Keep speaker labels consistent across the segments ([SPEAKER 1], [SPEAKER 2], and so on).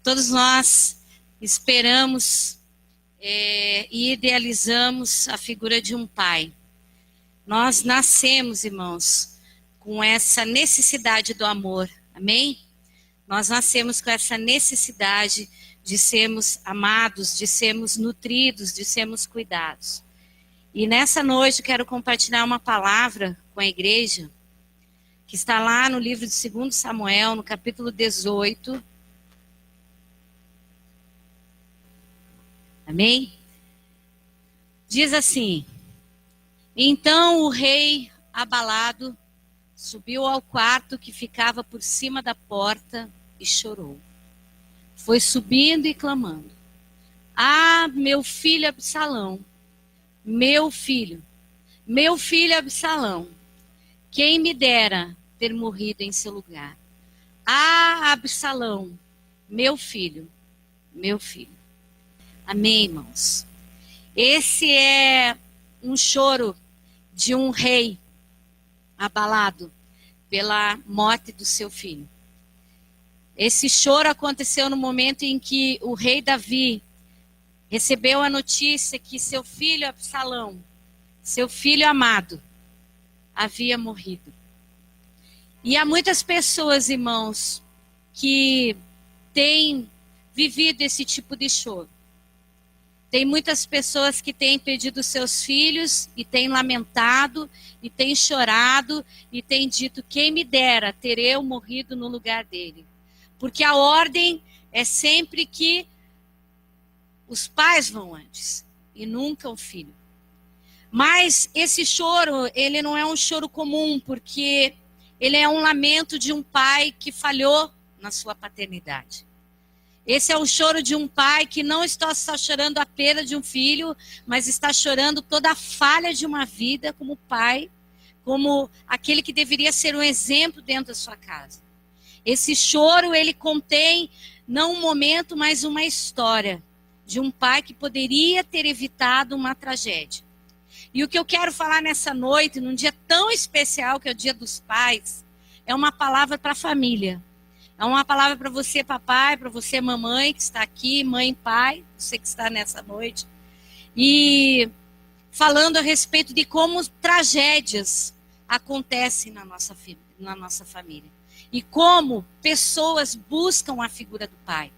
[SPEAKER 1] Todos nós esperamos e idealizamos a figura de um pai. Nós nascemos, irmãos, com essa necessidade do amor, amém? Nós nascemos com essa necessidade de sermos amados, de sermos nutridos, de sermos cuidados. E nessa noite eu quero compartilhar uma palavra com a igreja, que está lá no livro de 2 Samuel, no capítulo 18. Amém? Diz assim: então o rei, abalado, subiu ao quarto que ficava por cima da porta e chorou. Foi subindo e clamando: ah, meu filho Absalão, meu filho Absalão, quem me dera ter morrido em seu lugar. Ah, Absalão, meu filho. Amém, irmãos? Esse é um choro de um rei abalado pela morte do seu filho. Esse choro aconteceu no momento em que o rei Davi recebeu a notícia que seu filho Absalão, seu filho amado, havia morrido. E há muitas pessoas, irmãos, que têm vivido esse tipo de choro. Tem muitas pessoas que têm perdido seus filhos e têm lamentado, e têm chorado, e têm dito: quem me dera ter eu morrido no lugar dele. Porque a ordem é sempre que os pais vão antes, e nunca o filho. Mas esse choro, ele não é um choro comum, porque ele é um lamento de um pai que falhou na sua paternidade. Esse é o choro de um pai que não está só chorando a perda de um filho, mas está chorando toda a falha de uma vida como pai, como aquele que deveria ser um exemplo dentro da sua casa. Esse choro, ele contém não um momento, mas uma história de um pai que poderia ter evitado uma tragédia. E o que eu quero falar nessa noite, num dia tão especial que é o Dia dos Pais, é uma palavra para a família. É uma palavra para você, papai, para você, mamãe, que está aqui, mãe, pai, você que está nessa noite. E falando a respeito de como tragédias acontecem na nossa família. E como pessoas buscam a figura do pai.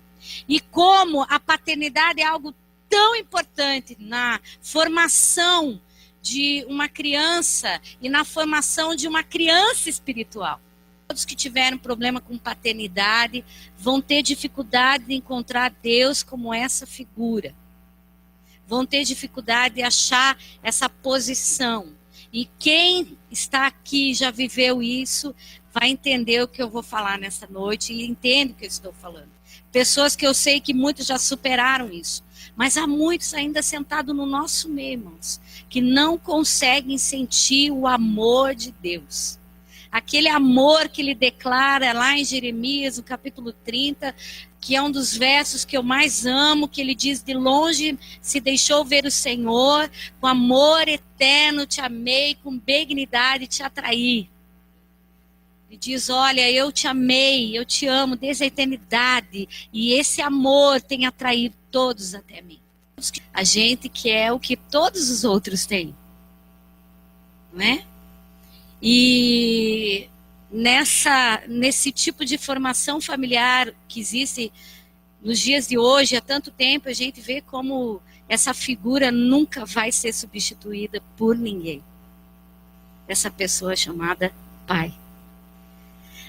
[SPEAKER 1] E como a paternidade é algo tão importante na formação de uma criança e na formação de uma criança espiritual. Todos que tiveram problema com paternidade vão ter dificuldade de encontrar Deus como essa figura. Vão ter dificuldade de achar essa posição. E quem está aqui já viveu isso, vai entender o que eu vou falar nessa noite e entende o que eu estou falando. Pessoas que eu sei que muitos já superaram isso. Mas há muitos ainda sentados no nosso meio, irmãos, que não conseguem sentir o amor de Deus. Aquele amor que ele declara lá em Jeremias, no capítulo 30, que é um dos versos que eu mais amo, que ele diz: de longe se deixou ver o Senhor, com amor eterno te amei, com benignidade te atraí. Ele diz: olha, eu te amei, eu te amo desde a eternidade, e esse amor tem atraído todos até mim. A gente quer o que todos os outros têm, não é? E nesse tipo de formação familiar que existe nos dias de hoje, há tanto tempo, a gente vê como essa figura nunca vai ser substituída por ninguém. Essa pessoa chamada pai.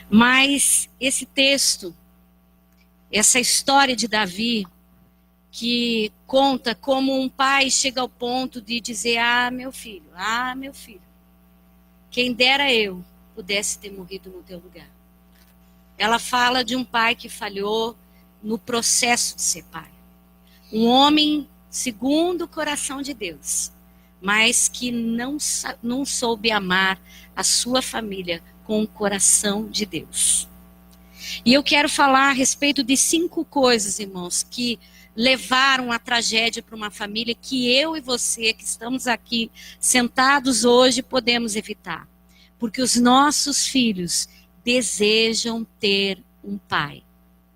[SPEAKER 1] Mas esse texto, essa história de Davi, que conta como um pai chega ao ponto de dizer: ah, meu filho, quem dera eu pudesse ter morrido no teu lugar. Ela fala de um pai que falhou no processo de ser pai. Um homem segundo o coração de Deus, mas que não soube amar a sua família com o coração de Deus. E eu quero falar a respeito de 5 coisas, irmãos, que levaram a tragédia para uma família que eu e você, que estamos aqui sentados hoje, podemos evitar. Porque os nossos filhos desejam ter um pai.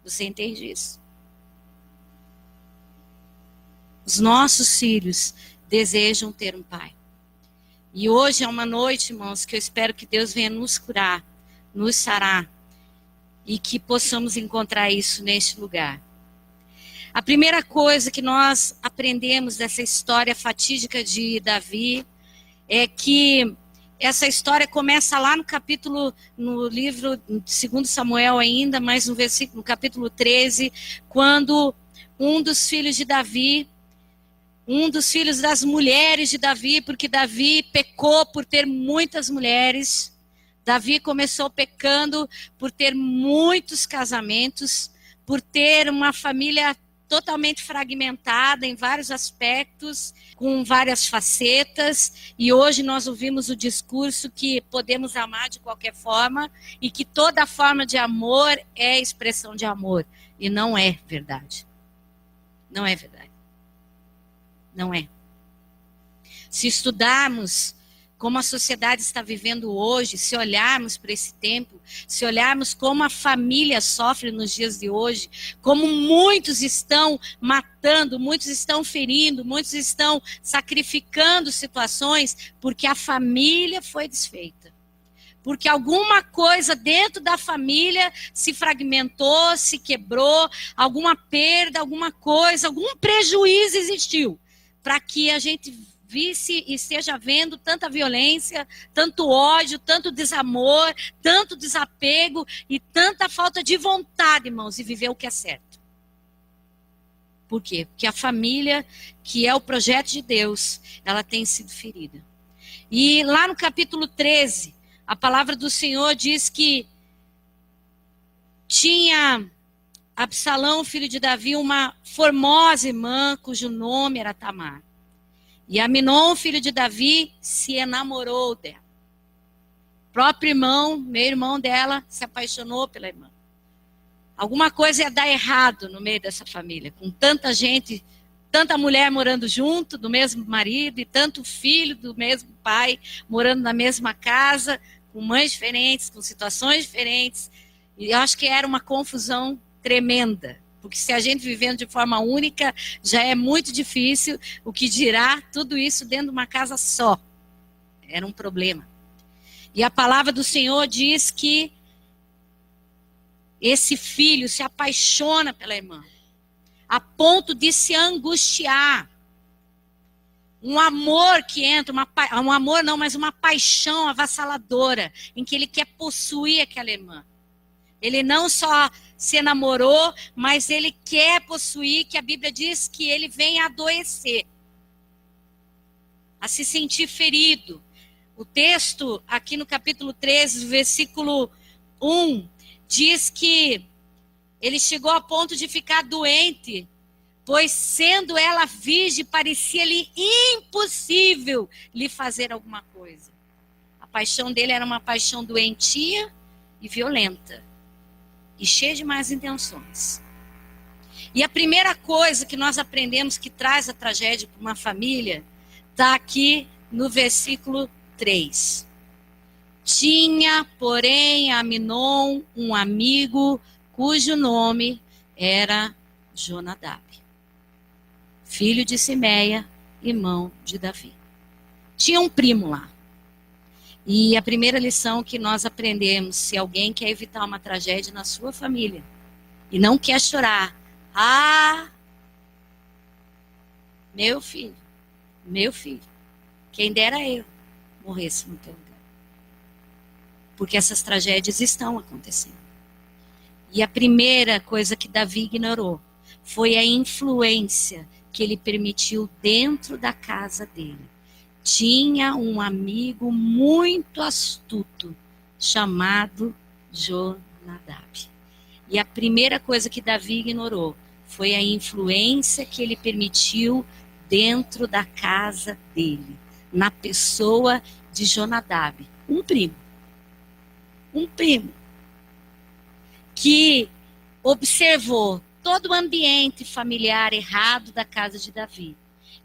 [SPEAKER 1] Você entende isso? Os nossos filhos desejam ter um pai. E hoje é uma noite, irmãos, que eu espero que Deus venha nos curar, nos sarar, e que possamos encontrar isso neste lugar. A primeira coisa que nós aprendemos dessa história fatídica de Davi é que essa história começa lá no livro de 2 Samuel ainda, mas no capítulo 13, quando um dos filhos de Davi, um dos filhos das mulheres de Davi, porque Davi pecou por ter muitas mulheres. Davi começou pecando por ter muitos casamentos, por ter uma família totalmente fragmentada em vários aspectos, com várias facetas, e hoje nós ouvimos o discurso que podemos amar de qualquer forma e que toda forma de amor é expressão de amor, e não é verdade. Não é verdade. Não é. Se estudarmos como a sociedade está vivendo hoje, se olharmos para esse tempo, se olharmos como a família sofre nos dias de hoje, como muitos estão matando, muitos estão ferindo, muitos estão sacrificando situações, porque a família foi desfeita. Porque alguma coisa dentro da família se fragmentou, se quebrou, alguma perda, alguma coisa, algum prejuízo existiu, para que a gente visse e esteja vendo tanta violência, tanto ódio, tanto desamor, tanto desapego e tanta falta de vontade, irmãos, de viver o que é certo. Por quê? Porque a família, que é o projeto de Deus, ela tem sido ferida. E lá no capítulo 13, a palavra do Senhor diz que tinha Absalão, filho de Davi, uma formosa irmã, cujo nome era Tamar. E Aminon, filho de Davi, se enamorou dela. O próprio irmão, meu irmão dela, se apaixonou pela irmã. Alguma coisa ia dar errado no meio dessa família, com tanta gente, tanta mulher morando junto, do mesmo marido, e tanto filho do mesmo pai, morando na mesma casa, com mães diferentes, com situações diferentes. E eu acho que era uma confusão tremenda. Porque se a gente vivendo de forma única, já é muito difícil, o que dirá tudo isso dentro de uma casa só. Era um problema. E a palavra do Senhor diz que esse filho se apaixona pela irmã, a ponto de se angustiar. Um amor que entra, um amor não, mas uma paixão avassaladora, em que ele quer possuir aquela irmã. Ele não só se enamorou, mas ele quer possuir, que a Bíblia diz que ele vem a adoecer, a se sentir ferido. O texto, aqui no capítulo 13, versículo 1, diz que ele chegou a ponto de ficar doente, pois sendo ela virgem, parecia-lhe impossível lhe fazer alguma coisa. A paixão dele era uma paixão doentia e violenta. E cheia de más intenções. E a primeira coisa que nós aprendemos que traz a tragédia para uma família, está aqui no versículo 3. Tinha, porém, Aminon um amigo cujo nome era Jonadab, filho de Simeia, irmão de Davi. Tinha um primo lá. E a primeira lição que nós aprendemos, se alguém quer evitar uma tragédia na sua família e não quer chorar, meu filho, quem dera eu morresse no teu lugar. Porque essas tragédias estão acontecendo. E a primeira coisa que Davi ignorou foi a influência que ele permitiu dentro da casa dele. Tinha um amigo muito astuto, chamado Jonadab. E a primeira coisa que Davi ignorou foi a influência que ele permitiu dentro da casa dele, na pessoa de Jonadab, um primo, que observou todo o ambiente familiar errado da casa de Davi.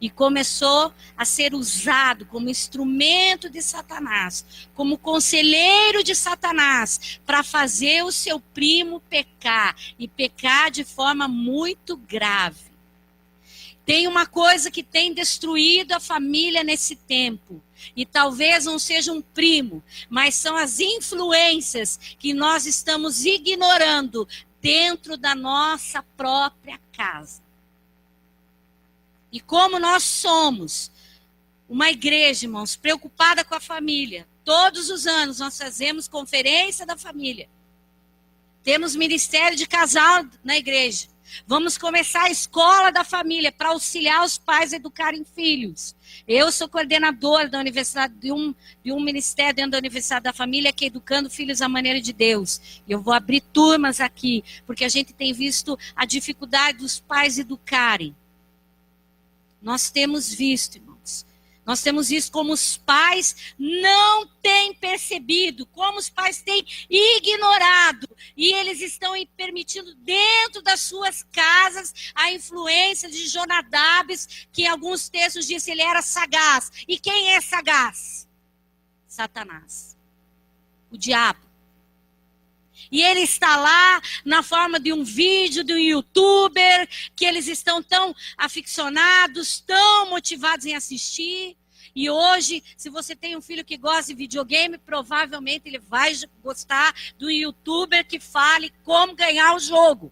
[SPEAKER 1] E começou a ser usado como instrumento de Satanás, como conselheiro de Satanás, para fazer o seu primo pecar, e pecar de forma muito grave. Tem uma coisa que tem destruído a família nesse tempo. E talvez não seja um primo, mas são as influências que nós estamos ignorando dentro da nossa própria casa. E como nós somos uma igreja, irmãos, preocupada com a família. Todos os anos nós fazemos conferência da família. Temos ministério de casal na igreja. Vamos começar a escola da família para auxiliar os pais a educarem filhos. Eu sou coordenadora da universidade de um ministério dentro da Universidade da Família que é educando filhos à maneira de Deus. E eu vou abrir turmas aqui, porque a gente tem visto a dificuldade dos pais educarem. Nós temos visto, irmãos. Nós temos visto como os pais não têm percebido, como os pais têm ignorado. E eles estão permitindo dentro das suas casas a influência de Jonadabes, que em alguns textos diz que ele era sagaz. E quem é sagaz? Satanás. O diabo. E ele está lá na forma de um vídeo, de um youtuber, que eles estão tão aficionados, tão motivados em assistir. E hoje, se você tem um filho que gosta de videogame, provavelmente ele vai gostar do youtuber que fale como ganhar o jogo.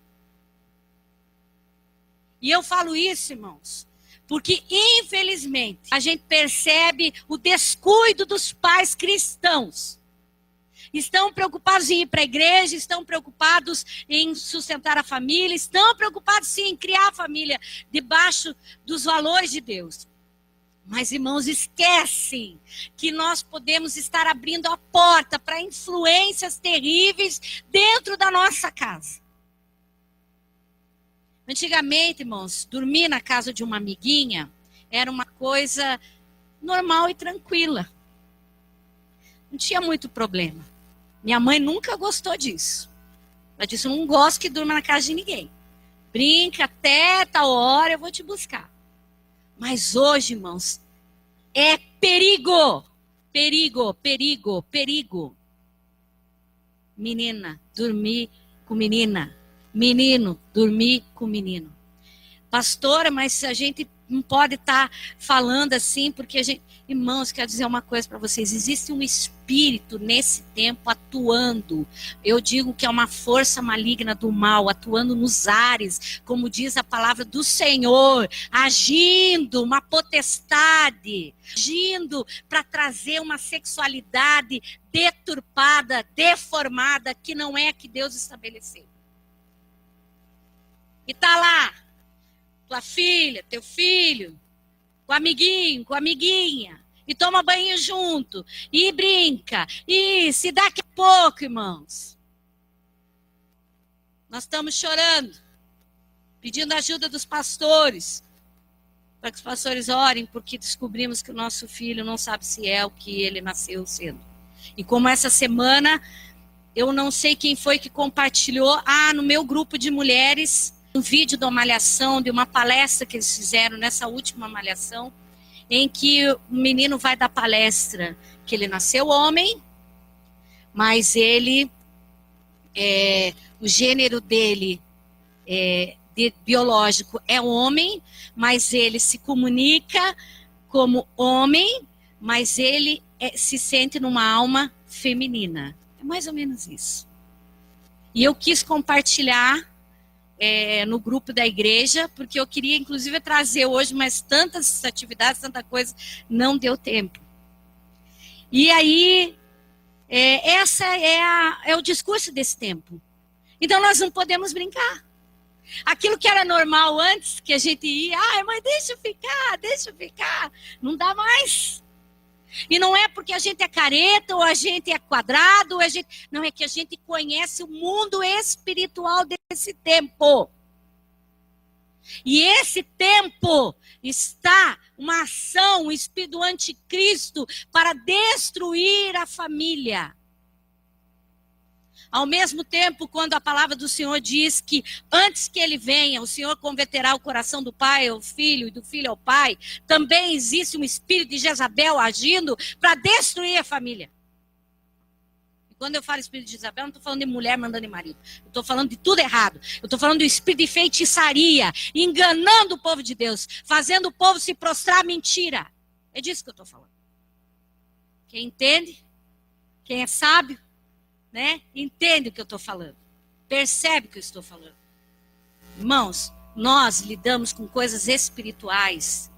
[SPEAKER 1] E eu falo isso, irmãos, porque infelizmente a gente percebe o descuido dos pais cristãos. Estão preocupados em ir para a igreja, estão preocupados em sustentar a família, estão preocupados sim em criar a família debaixo dos valores de Deus. Mas, irmãos, esquecem que nós podemos estar abrindo a porta para influências terríveis dentro da nossa casa. Antigamente, irmãos, dormir na casa de uma amiguinha era uma coisa normal e tranquila. Não tinha muito problema. Minha mãe nunca gostou disso. Ela disse, eu não gosto que durma na casa de ninguém. Brinca até tal hora, eu vou te buscar. Mas hoje, irmãos, é perigo. Perigo, perigo, perigo. Menina, dormir com menina. Menino, dormir com menino. Pastora, mas a gente não pode estar falando assim, porque a gente... Irmãos, quero dizer uma coisa para vocês. Existe um espírito nesse tempo atuando. Eu digo que é uma força maligna do mal, atuando nos ares, como diz a palavra do Senhor, agindo, uma potestade, agindo para trazer uma sexualidade deturpada, deformada, que não é a que Deus estabeleceu. E tá lá, tua filha, teu filho, com amiguinho, com amiguinha, e toma banho junto, e brinca, e se daqui a pouco, irmãos, nós estamos chorando, pedindo ajuda dos pastores, para que os pastores orem, porque descobrimos que o nosso filho não sabe se é o que ele nasceu sendo. E como essa semana, eu não sei quem foi que compartilhou, no meu grupo de mulheres, um vídeo de uma malhação, de uma palestra que eles fizeram nessa última malhação, em que o menino vai dar palestra que ele nasceu homem, mas ele, o gênero dele biológico é homem, mas ele se comunica como homem, mas ele se sente numa alma feminina. É mais ou menos isso. E eu quis compartilhar no grupo da igreja, porque eu queria inclusive trazer hoje, mas tantas atividades, tanta coisa, não deu tempo. E aí, essa é o discurso desse tempo. Então nós não podemos brincar. Aquilo que era normal antes, que a gente ia, mas deixa eu ficar, não dá mais. E não é porque a gente é careta, ou a gente é quadrado, não, é que a gente conhece o mundo espiritual desse tempo. E esse tempo está uma ação, um espírito do anticristo para destruir a família. Ao mesmo tempo, quando a palavra do Senhor diz que antes que ele venha, o Senhor converterá o coração do pai ao filho e do filho ao pai, também existe um espírito de Jezabel agindo para destruir a família. Quando eu falo espírito de Jezabel, eu não estou falando de mulher mandando em marido. Eu estou falando de tudo errado. Eu estou falando do espírito de feitiçaria, enganando o povo de Deus, fazendo o povo se prostrar à mentira. É disso que eu estou falando. Quem entende, quem é sábio, né, entende o que eu estou falando. Percebe o que eu estou falando. Irmãos, nós lidamos com coisas espirituais.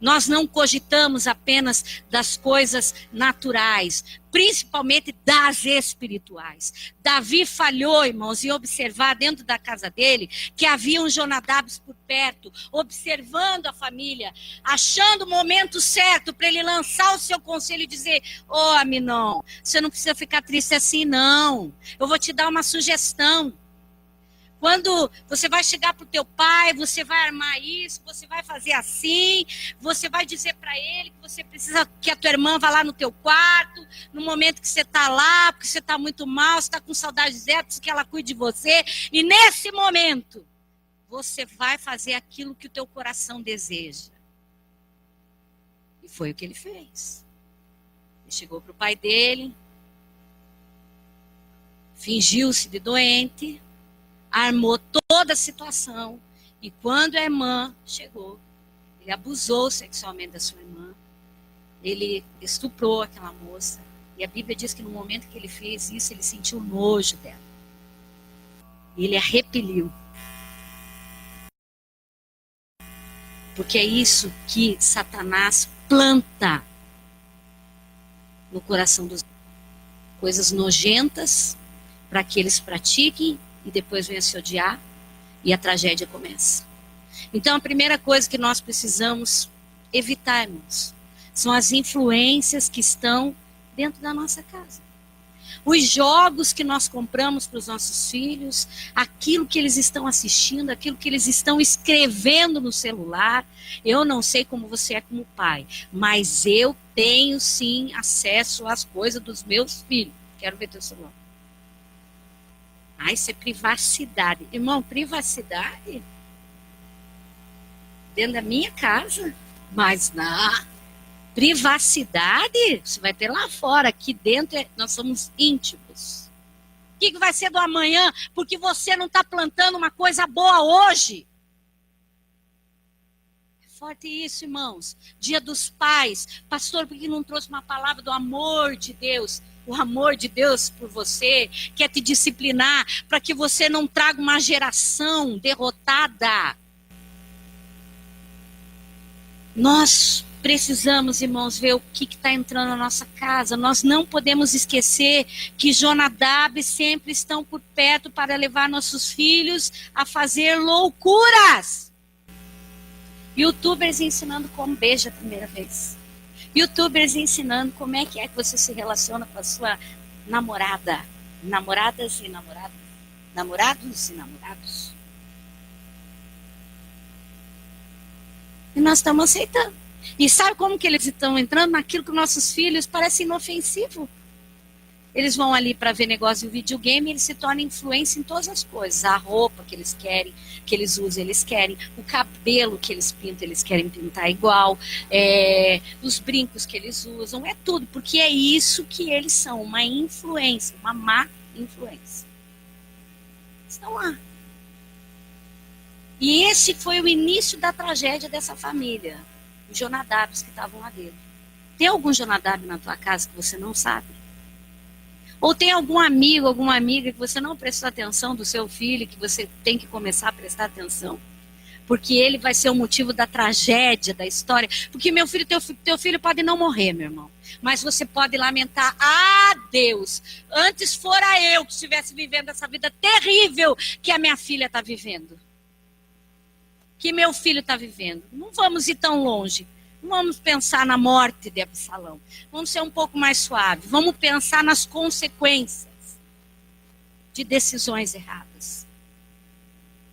[SPEAKER 1] Nós não cogitamos apenas das coisas naturais, principalmente das espirituais. Davi falhou, irmãos, em observar dentro da casa dele que havia um Jonadabes por perto, observando a família, achando o momento certo para ele lançar o seu conselho e dizer: ô, Aminon, você não precisa ficar triste assim, não. Eu vou te dar uma sugestão. Quando você vai chegar para o teu pai, você vai armar isso, você vai fazer assim, você vai dizer para ele que você precisa que a tua irmã vá lá no teu quarto, no momento que você está lá, porque você está muito mal, você está com saudade dela, precisa que ela cuide de você. E nesse momento, você vai fazer aquilo que o teu coração deseja. E foi o que ele fez. Ele chegou para o pai dele, fingiu-se de doente, armou toda a situação, e quando a irmã chegou, ele abusou sexualmente da sua irmã, ele estuprou aquela moça, e a Bíblia diz que no momento que ele fez isso, ele sentiu nojo dela, e ele a repeliu, porque é isso que Satanás planta no coração dos coisas nojentas, para que eles pratiquem, e depois vem a se odiar, e a tragédia começa. Então, a primeira coisa que nós precisamos evitar, irmãos, são as influências que estão dentro da nossa casa. Os jogos que nós compramos para os nossos filhos, aquilo que eles estão assistindo, aquilo que eles estão escrevendo no celular. Eu não sei como você é como pai, mas eu tenho sim acesso às coisas dos meus filhos. Quero ver teu celular. Ah, isso é privacidade. Irmão, privacidade? Dentro da minha casa? Mas na privacidade, você vai ter lá fora. Aqui dentro nós somos íntimos. O que vai ser do amanhã? Porque você não está plantando uma coisa boa hoje. É forte isso, irmãos. Dia dos Pais. Pastor, por que não trouxe uma palavra do amor de Deus? O amor de Deus por você quer te disciplinar para que você não traga uma geração derrotada. Nós precisamos, irmãos, ver o que está entrando na nossa casa. Nós não podemos esquecer que Jonadab sempre estão por perto para levar nossos filhos a fazer loucuras. YouTubers ensinando como beija a primeira vez. YouTubers ensinando como é que você se relaciona com a sua namorada. Namoradas e namorados. Namorados e namorados. E nós estamos aceitando. E sabe como que eles estão entrando naquilo que nossos filhos parecem inofensivo? Eles vão ali para ver negócio de videogame e eles se tornam influência em todas as coisas. A roupa que eles querem, que eles usam, eles querem. O cabelo que eles pintam, eles querem pintar igual. Os brincos que eles usam, é tudo. Porque é isso que eles são, uma influência, uma má influência. Estão lá. E esse foi o início da tragédia dessa família. Os Jonadabs que estavam lá dentro. Tem algum Jonadab na tua casa que você não sabe? Ou tem algum amigo, alguma amiga que você não prestou atenção do seu filho, que você tem que começar a prestar atenção? Porque ele vai ser o motivo da tragédia, da história. Porque meu filho, teu filho pode não morrer, meu irmão. Mas você pode lamentar, Deus, antes fora eu que estivesse vivendo essa vida terrível que a minha filha está vivendo. Que meu filho está vivendo. Não vamos ir tão longe. Não vamos pensar na morte de Absalão. Vamos ser um pouco mais suave. Vamos pensar nas consequências de decisões erradas.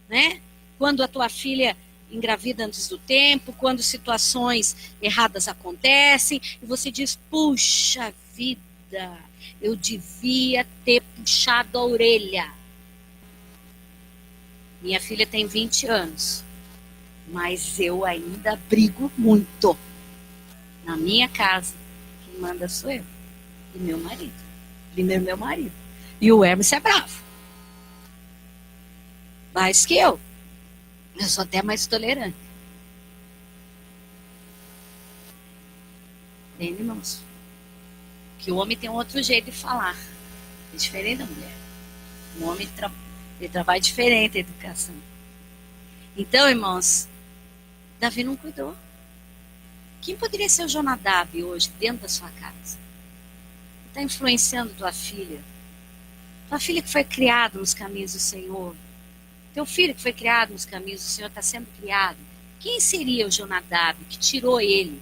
[SPEAKER 1] Né? Quando a tua filha engravida antes do tempo, quando situações erradas acontecem, e você diz, puxa vida, eu devia ter puxado a orelha. Minha filha tem 20 anos. Mas eu ainda brigo muito. Na minha casa, quem manda sou eu e meu marido. Primeiro meu marido. E o Hermes é bravo. Mais que eu. Eu sou até mais tolerante. Entende, irmãos? Que o homem tem um outro jeito de falar. É diferente da mulher. O homem ele trabalha diferente a educação. Então, irmãos, Davi não cuidou. Quem poderia ser o Jonadab hoje dentro da sua casa? Está influenciando tua filha. Tua filha que foi criada nos caminhos do Senhor. Teu filho que foi criado nos caminhos do Senhor está sendo criado. Quem seria o Jonadab que tirou ele?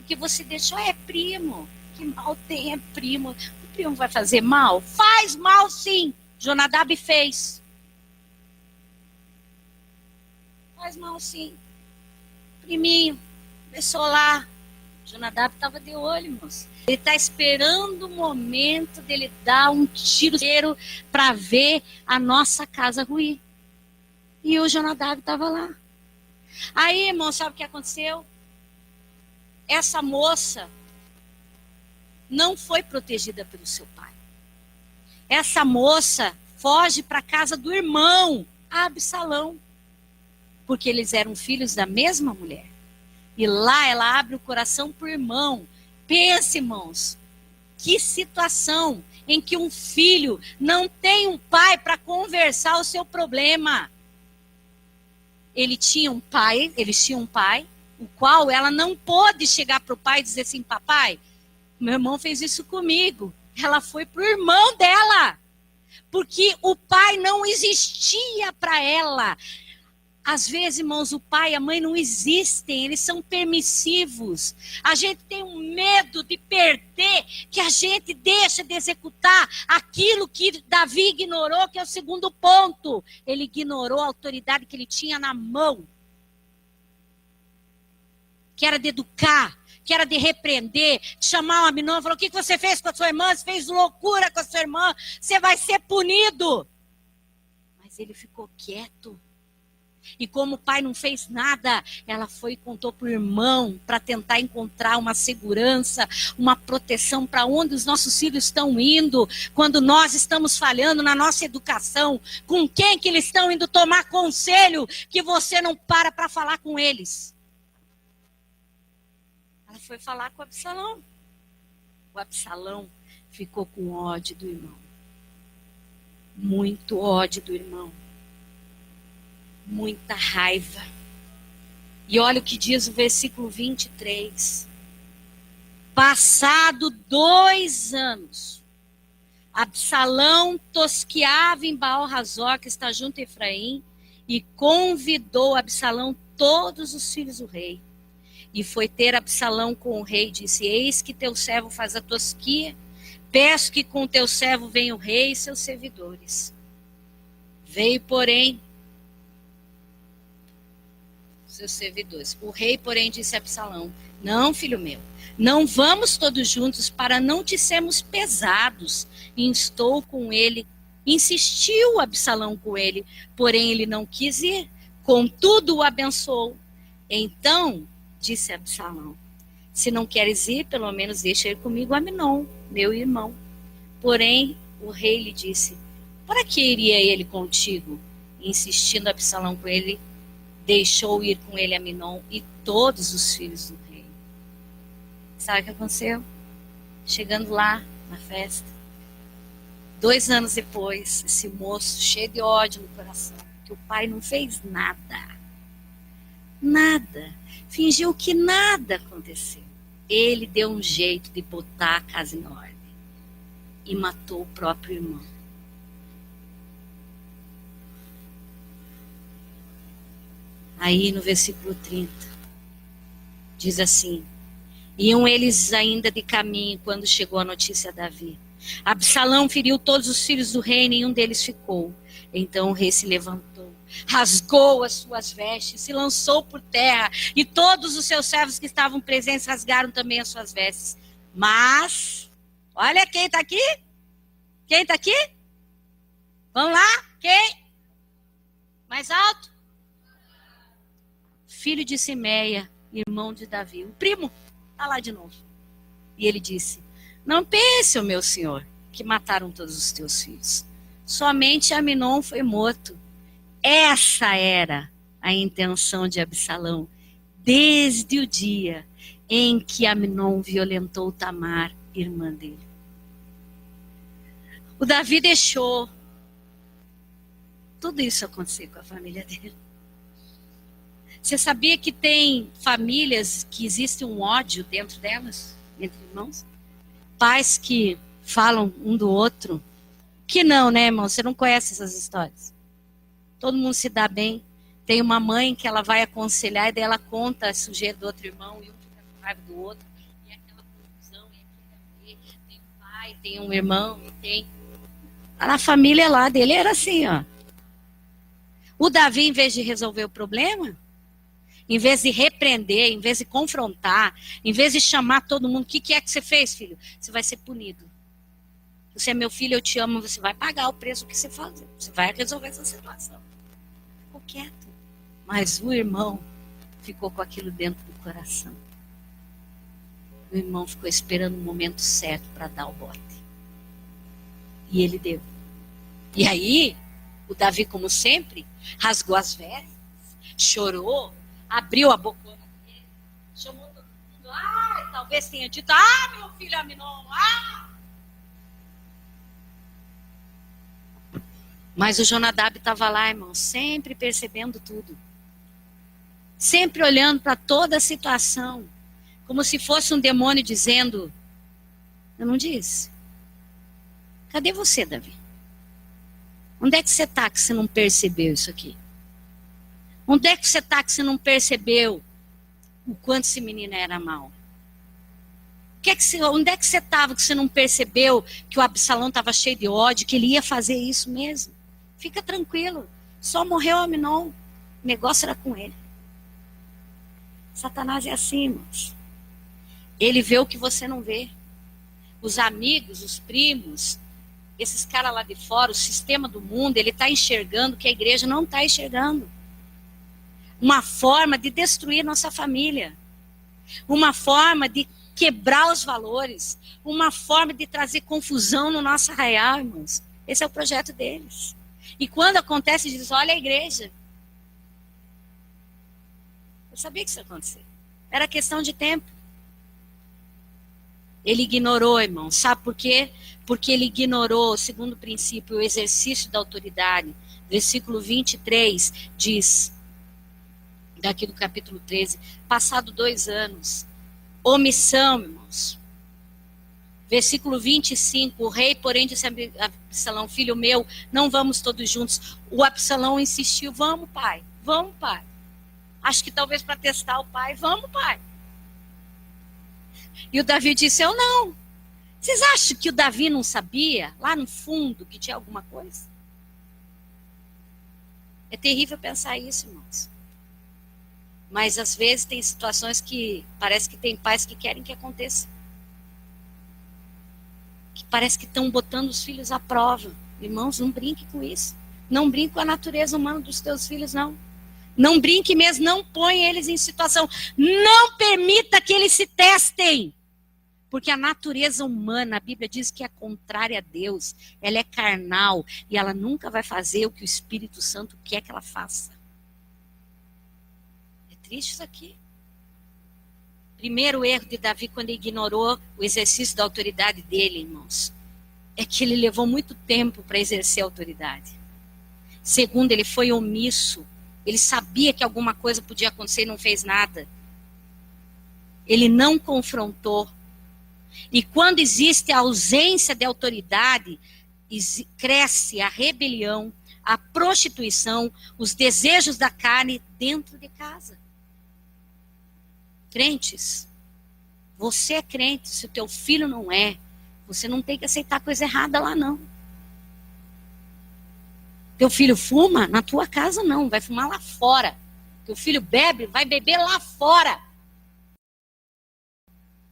[SPEAKER 1] O que você deixou é primo. Que mal tem é primo. O primo vai fazer mal? Faz mal sim. Jonadab fez. Faz mal sim. Priminho, começou lá. Jonadab estava de olho, moço. Ele está esperando o momento dele dar um tiro para ver a nossa casa ruir. E o Jonadab estava lá. Aí, irmão, sabe o que aconteceu? Essa moça não foi protegida pelo seu pai. Essa moça foge para a casa do irmão, Absalão. Porque eles eram filhos da mesma mulher. E lá ela abre o coração para o irmão. Pense, irmãos, que situação em que um filho não tem um pai para conversar o seu problema. Eles tinham um pai, o qual ela não pôde chegar para o pai e dizer assim, papai, meu irmão fez isso comigo. Ela foi para o irmão dela. Porque o pai não existia para ela. Às vezes, irmãos, o pai e a mãe não existem, eles são permissivos. A gente tem um medo de perder, que a gente deixa de executar aquilo que Davi ignorou, que é o segundo ponto. Ele ignorou a autoridade que ele tinha na mão. Que era de educar, que era de repreender, de chamar o Aminon, falou, o que você fez com a sua irmã? Você fez loucura com a sua irmã, você vai ser punido. Mas ele ficou quieto. E como o pai não fez nada, ela foi e contou para o irmão para tentar encontrar uma segurança, uma proteção para onde os nossos filhos estão indo, quando nós estamos falhando na nossa educação, com quem que eles estão indo tomar conselho que você não para falar com eles. Ela foi falar com o Absalão. O Absalão ficou com ódio do irmão. Muito ódio do irmão. Muita raiva. E olha o que diz o versículo 23. Passado 2 anos, Absalão tosqueava em Baal-Razor, que está junto a Efraim, e convidou Absalão todos os filhos do rei. E foi ter Absalão com o rei e disse, eis que teu servo faz a tosquia, peço que com teu servo venha o rei e seus servidores. Veio, porém, seus servidores. O rei, porém, disse a Absalão, não, filho meu, não vamos todos juntos para não te sermos pesados. E estou com ele. Insistiu Absalão com ele, porém ele não quis ir. Contudo, o abençoou. Então, disse Absalão, se não queres ir, pelo menos deixa ir comigo Aminon, meu irmão. Porém, o rei lhe disse, para que iria ele contigo? Insistindo Absalão com ele, deixou ir com ele Aminon e todos os filhos do rei. Sabe o que aconteceu? Chegando lá na festa, 2 anos depois, esse moço cheio de ódio no coração, que o pai não fez nada. Nada. Fingiu que nada aconteceu. Ele deu um jeito de botar a casa em ordem e matou o próprio irmão. Aí no versículo 30, diz assim, iam eles ainda de caminho quando chegou a notícia a Davi. Absalão feriu todos os filhos do rei, nenhum deles ficou. Então o rei se levantou, rasgou as suas vestes, se lançou por terra, e todos os seus servos que estavam presentes rasgaram também as suas vestes. Mas, olha quem está aqui? Quem está aqui? Vamos lá? Quem? Mais alto? Filho de Simeia, irmão de Davi, o primo, está lá de novo. E ele disse, não pense, o meu senhor, que mataram todos os teus filhos. Somente Aminon foi morto. Essa era a intenção de Absalão, desde o dia em que Aminon violentou Tamar, irmã dele. O Davi deixou tudo isso acontecer com a família dele. Você sabia que tem famílias que existe um ódio dentro delas, entre irmãos? Pais que falam um do outro. Que não, né, irmão? Você não conhece essas histórias. Todo mundo se dá bem. Tem uma mãe que ela vai aconselhar e daí ela conta a sujeira do outro irmão e um fica com raiva do outro. E aquela confusão, e aquele tem um pai, tem um irmão, e tem... Na família lá dele era assim, ó. O Davi, em vez de resolver o problema, em vez de repreender, em vez de confrontar, em vez de chamar todo mundo, o que é que você fez, filho? Você vai ser punido. Você é meu filho, eu te amo, você vai pagar o preço que você faz. Você vai resolver essa situação. Ficou quieto. Mas o irmão ficou com aquilo dentro do coração. O irmão ficou esperando o momento certo para dar o bote. E ele deu. E aí, o Davi, como sempre, rasgou as vestes, chorou, abriu a bocona dele, chamou todo mundo. Talvez tenha dito, meu filho Aminon, Mas o Jonadab estava lá, irmão, sempre percebendo tudo. Sempre olhando para toda a situação, como se fosse um demônio dizendo, eu não disse. Cadê você, Davi? Onde é que você está que você não percebeu isso aqui? Onde é que você está que você não percebeu o quanto esse menino era mau? Onde é que você estava que você não percebeu que o Absalão estava cheio de ódio, que ele ia fazer isso mesmo? Fica tranquilo, só morreu Aminon, o negócio era com ele. Satanás é assim, irmãos. Ele vê o que você não vê. Os amigos, os primos, esses caras lá de fora, o sistema do mundo, ele está enxergando que a igreja não está enxergando. Uma forma de destruir nossa família. Uma forma de quebrar os valores. Uma forma de trazer confusão no nosso arraial, irmãos. Esse é o projeto deles. E quando acontece, diz, olha a igreja. Eu sabia que isso ia acontecer. Era questão de tempo. Ele ignorou, irmão. Sabe por quê? Porque ele ignorou, segundo o princípio, o exercício da autoridade. Versículo 23 diz, daqui do capítulo 13, passado 2 anos, omissão, irmãos. Versículo 25, o rei, porém, disse a Absalão, filho meu, não vamos todos juntos. O Absalão insistiu, vamos, pai, vamos, pai. Acho que talvez para testar o pai, vamos, pai. E o Davi disse, eu não. Vocês acham que o Davi não sabia, lá no fundo, que tinha alguma coisa? É terrível pensar isso, irmãos. Mas às vezes tem situações que parece que tem pais que querem que aconteça. Que parece que estão botando os filhos à prova. Irmãos, não brinque com isso. Não brinque com a natureza humana dos teus filhos, não. Não brinque mesmo, não põe eles em situação. Não permita que eles se testem. Porque a natureza humana, a Bíblia diz que é contrária a Deus. Ela é carnal e ela nunca vai fazer o que o Espírito Santo quer que ela faça. É triste isso aqui. Primeiro erro de Davi quando ele ignorou o exercício da autoridade dele, irmãos, é que ele levou muito tempo para exercer a autoridade. Segundo, ele foi omisso. Ele sabia que alguma coisa podia acontecer e não fez nada. Ele não confrontou. E quando existe a ausência de autoridade, cresce a rebelião, a prostituição, os desejos da carne dentro de casa. Crentes, você é crente, se o teu filho não é, você não tem que aceitar coisa errada lá não. Teu filho fuma, na tua casa não, vai fumar lá fora. Teu filho bebe, vai beber lá fora.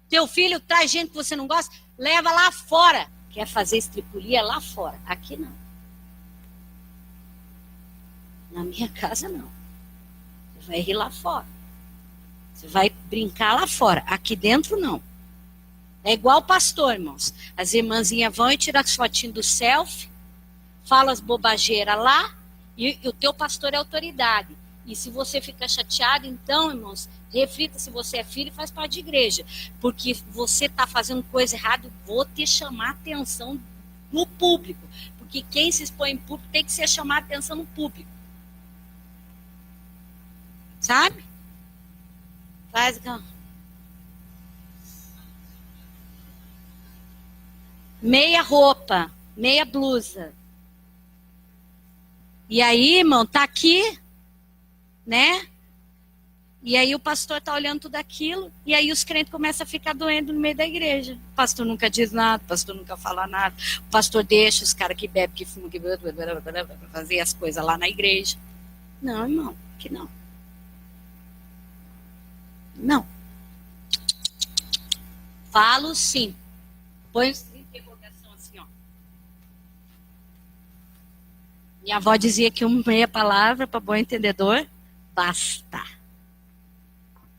[SPEAKER 1] Teu filho traz gente que você não gosta, leva lá fora. Quer fazer estripulia lá fora, aqui não. Na minha casa não. Você vai rir lá fora. Você vai brincar lá fora. Aqui dentro, não. É igual o pastor, irmãos. As irmãzinhas vão e tiram as fotinhas do selfie, falam as bobageiras lá, e o teu pastor é autoridade. E se você fica chateado, então, irmãos, reflita se você é filho e faz parte de igreja. Porque você está fazendo coisa errada, eu vou te chamar a atenção no público. Porque quem se expõe em público tem que ser chamar a atenção no público. Sabe? Faz... Meia roupa, meia blusa. E aí, irmão, tá aqui, né? E aí o pastor tá olhando tudo aquilo, e aí os crentes começam a ficar doendo no meio da igreja. O pastor nunca diz nada, o pastor nunca fala nada. O pastor deixa os caras que bebem, que fumam, que fazer as coisas lá na igreja. Não, irmão, que não. Não. Falo sim. Põe interrogação assim, ó. Minha avó dizia que uma meia palavra para bom entendedor basta.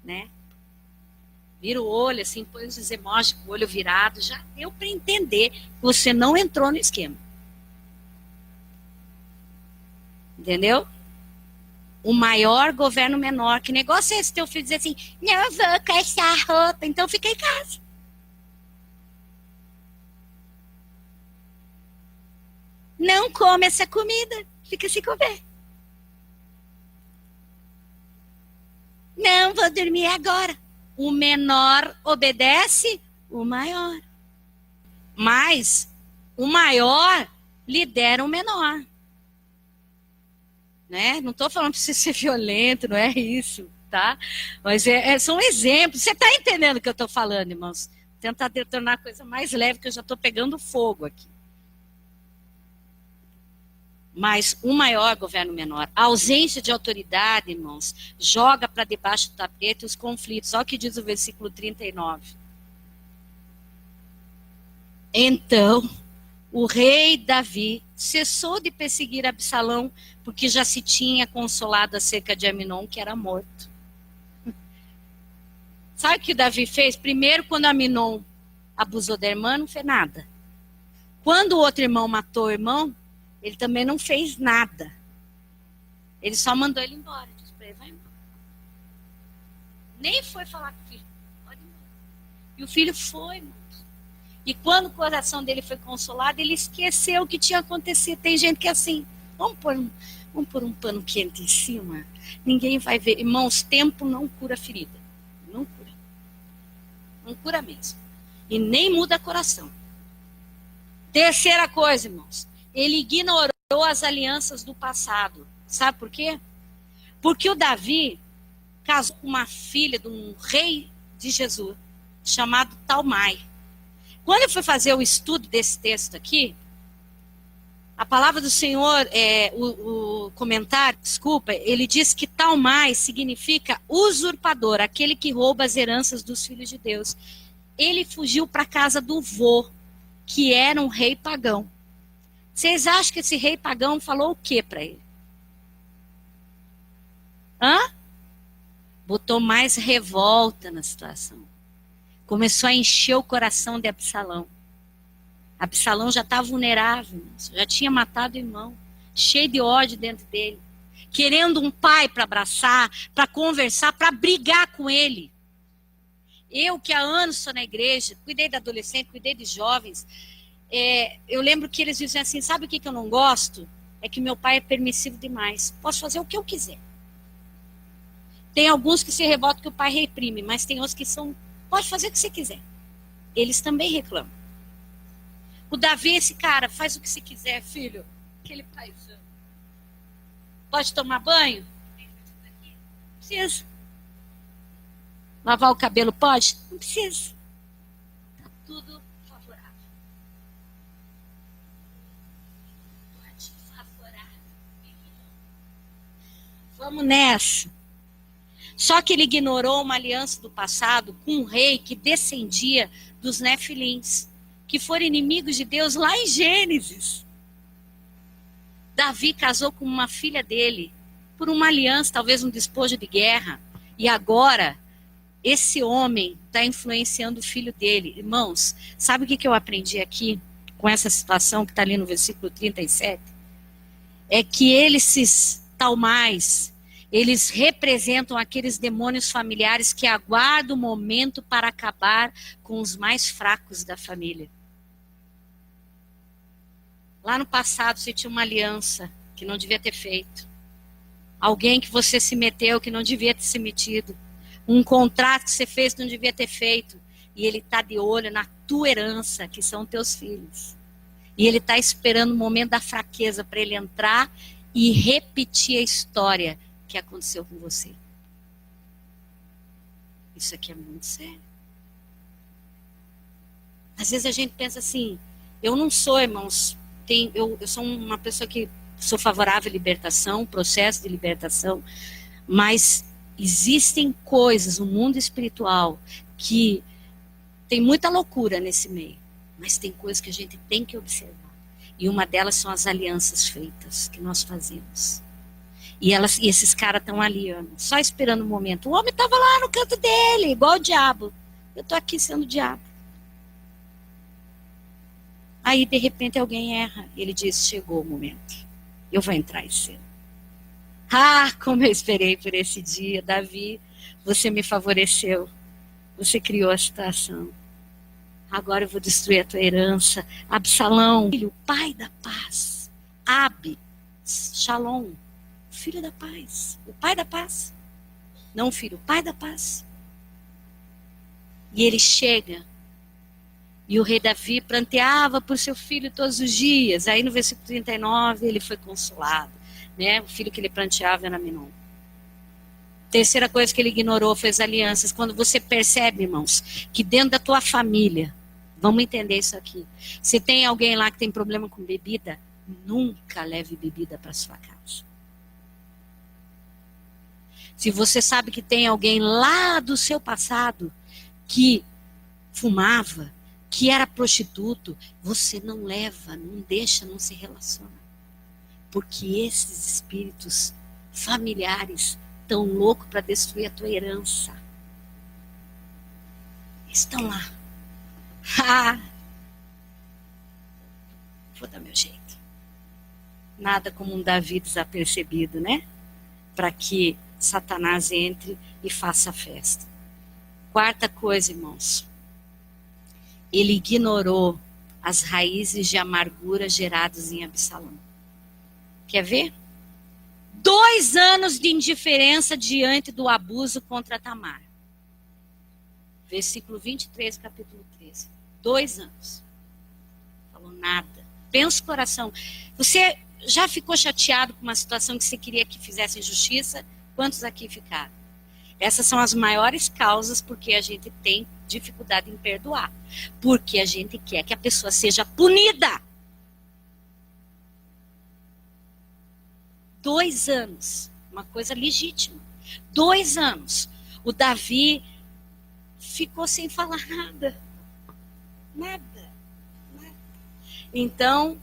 [SPEAKER 1] Né? Vira o olho assim, põe os emojis com o olho virado, já deu para entender que você não entrou no esquema. Entendeu? O maior governo menor. Que negócio é esse teu filho dizer assim, não, eu vou com essa roupa, então fica em casa. Não come essa comida, fica sem comer. Não, vou dormir agora. O menor obedece o maior. Mas o maior lidera o menor. Né? Não estou falando para você ser violento, não é isso, tá? Mas são exemplos. Você está entendendo o que eu estou falando, irmãos? Tentar tornar a coisa mais leve, que eu já estou pegando fogo aqui. Mas o maior governa o menor. A ausência de autoridade, irmãos, joga para debaixo do tapete os conflitos. Olha o que diz o versículo 39. Então, o rei Davi cessou de perseguir Absalão, porque já se tinha consolado acerca de Aminon, que era morto. Sabe o que Davi fez? Primeiro, quando Aminon abusou da irmã, não fez nada. Quando o outro irmão matou o irmão, ele também não fez nada. Ele só mandou ele embora. Disse para ele, vai embora. Nem foi falar com o filho. Pode ir embora. E o filho foi, irmão. E quando o coração dele foi consolado, ele esqueceu o que tinha acontecido. Tem gente que é assim, vamos pôr um pano quente em cima. Ninguém vai ver. Irmãos, tempo não cura ferida. Não cura. Não cura mesmo. E nem muda coração. Terceira coisa, irmãos. Ele ignorou as alianças do passado. Sabe por quê? Porque o Davi casou com uma filha de um rei de Jesus, chamado Talmai. Quando eu fui fazer o estudo desse texto aqui, a palavra do Senhor, o comentário, desculpa, ele diz que Talmai significa usurpador, aquele que rouba as heranças dos filhos de Deus. Ele fugiu para a casa do vô, que era um rei pagão. Vocês acham que esse rei pagão falou o que para ele? Botou mais revolta na situação. Começou a encher o coração de Absalão. Absalão já estava vulnerável, já tinha matado o irmão, cheio de ódio dentro dele, querendo um pai para abraçar, para conversar, para brigar com ele. Eu que há anos estou na igreja, cuidei de adolescentes, cuidei de jovens, eu lembro que eles diziam assim, sabe o que eu não gosto? É que meu pai é permissivo demais. Posso fazer o que eu quiser. Tem alguns que se revoltam que o pai reprime, mas tem outros que são, pode fazer o que você quiser. Eles também reclamam. O Davi, esse cara, faz o que você quiser, filho. Aquele paizão. Pode tomar banho? Não precisa. Lavar o cabelo pode? Não precisa. Tá tudo favorável. Pode, favorável. Vamos nessa. Só que ele ignorou uma aliança do passado com um rei que descendia dos Nefilins, que foram inimigos de Deus lá em Gênesis. Davi casou com uma filha dele por uma aliança, talvez um despojo de guerra. E agora esse homem está influenciando o filho dele. Irmãos, sabe o que eu aprendi aqui com essa situação que está ali no versículo 37? É que esses taumais, eles representam aqueles demônios familiares que aguardam o momento para acabar com os mais fracos da família. Lá no passado você tinha uma aliança que não devia ter feito. Alguém que você se meteu que não devia ter se metido. Um contrato que você fez que não devia ter feito. E ele está de olho na tua herança, que são teus filhos. E ele está esperando o momento da fraqueza para ele entrar e repetir a história que aconteceu com você. Isso aqui é muito sério. Às vezes a gente pensa assim, eu não sou, irmãos, eu sou uma pessoa que sou favorável à libertação, processo de libertação, mas existem coisas no mundo espiritual que tem muita loucura nesse meio, mas tem coisas que a gente tem que observar. E uma delas são as alianças feitas que nós fazemos. E esses caras estão ali, só esperando o momento. O homem estava lá no canto dele, igual o diabo. Eu estou aqui sendo o diabo. Aí, de repente, alguém erra. Ele diz, chegou o momento. Eu vou entrar em cena. Ah, como eu esperei por esse dia, Davi. Você me favoreceu. Você criou a situação. Agora eu vou destruir a tua herança. Absalão, filho, pai da paz. Shalom, filho da paz. O pai da paz. Não, filho, o pai da paz. E ele chega. E o rei Davi pranteava por seu filho todos os dias. Aí no versículo 39 ele foi consolado. Né? O filho que ele pranteava era Amnon. Terceira coisa que ele ignorou foi as alianças. Quando você percebe, irmãos, que dentro da tua família, vamos entender isso aqui. Se tem alguém lá que tem problema com bebida, nunca leve bebida para sua casa. Se você sabe que tem alguém lá do seu passado que fumava, que era prostituto, você não leva, não deixa, não se relaciona. Porque esses espíritos familiares estão loucos para destruir a tua herança. Estão lá. Vou dar meu jeito. Nada como um Davi desapercebido, né? Para que Satanás entre e faça festa. Quarta coisa, irmãos. Ele ignorou as raízes de amargura geradas em Absalão. Quer ver? 2 anos de indiferença diante do abuso contra Tamar. Versículo 23, capítulo 13. 2 anos. Falou nada. Pensa o coração. Você já ficou chateado com uma situação que você queria que fizessem justiça? Quantos aqui ficaram? Essas são as maiores causas porque a gente tem dificuldade em perdoar. Porque a gente quer que a pessoa seja punida. 2 anos. Uma coisa legítima. 2 anos. O Davi ficou sem falar nada. Nada. Então,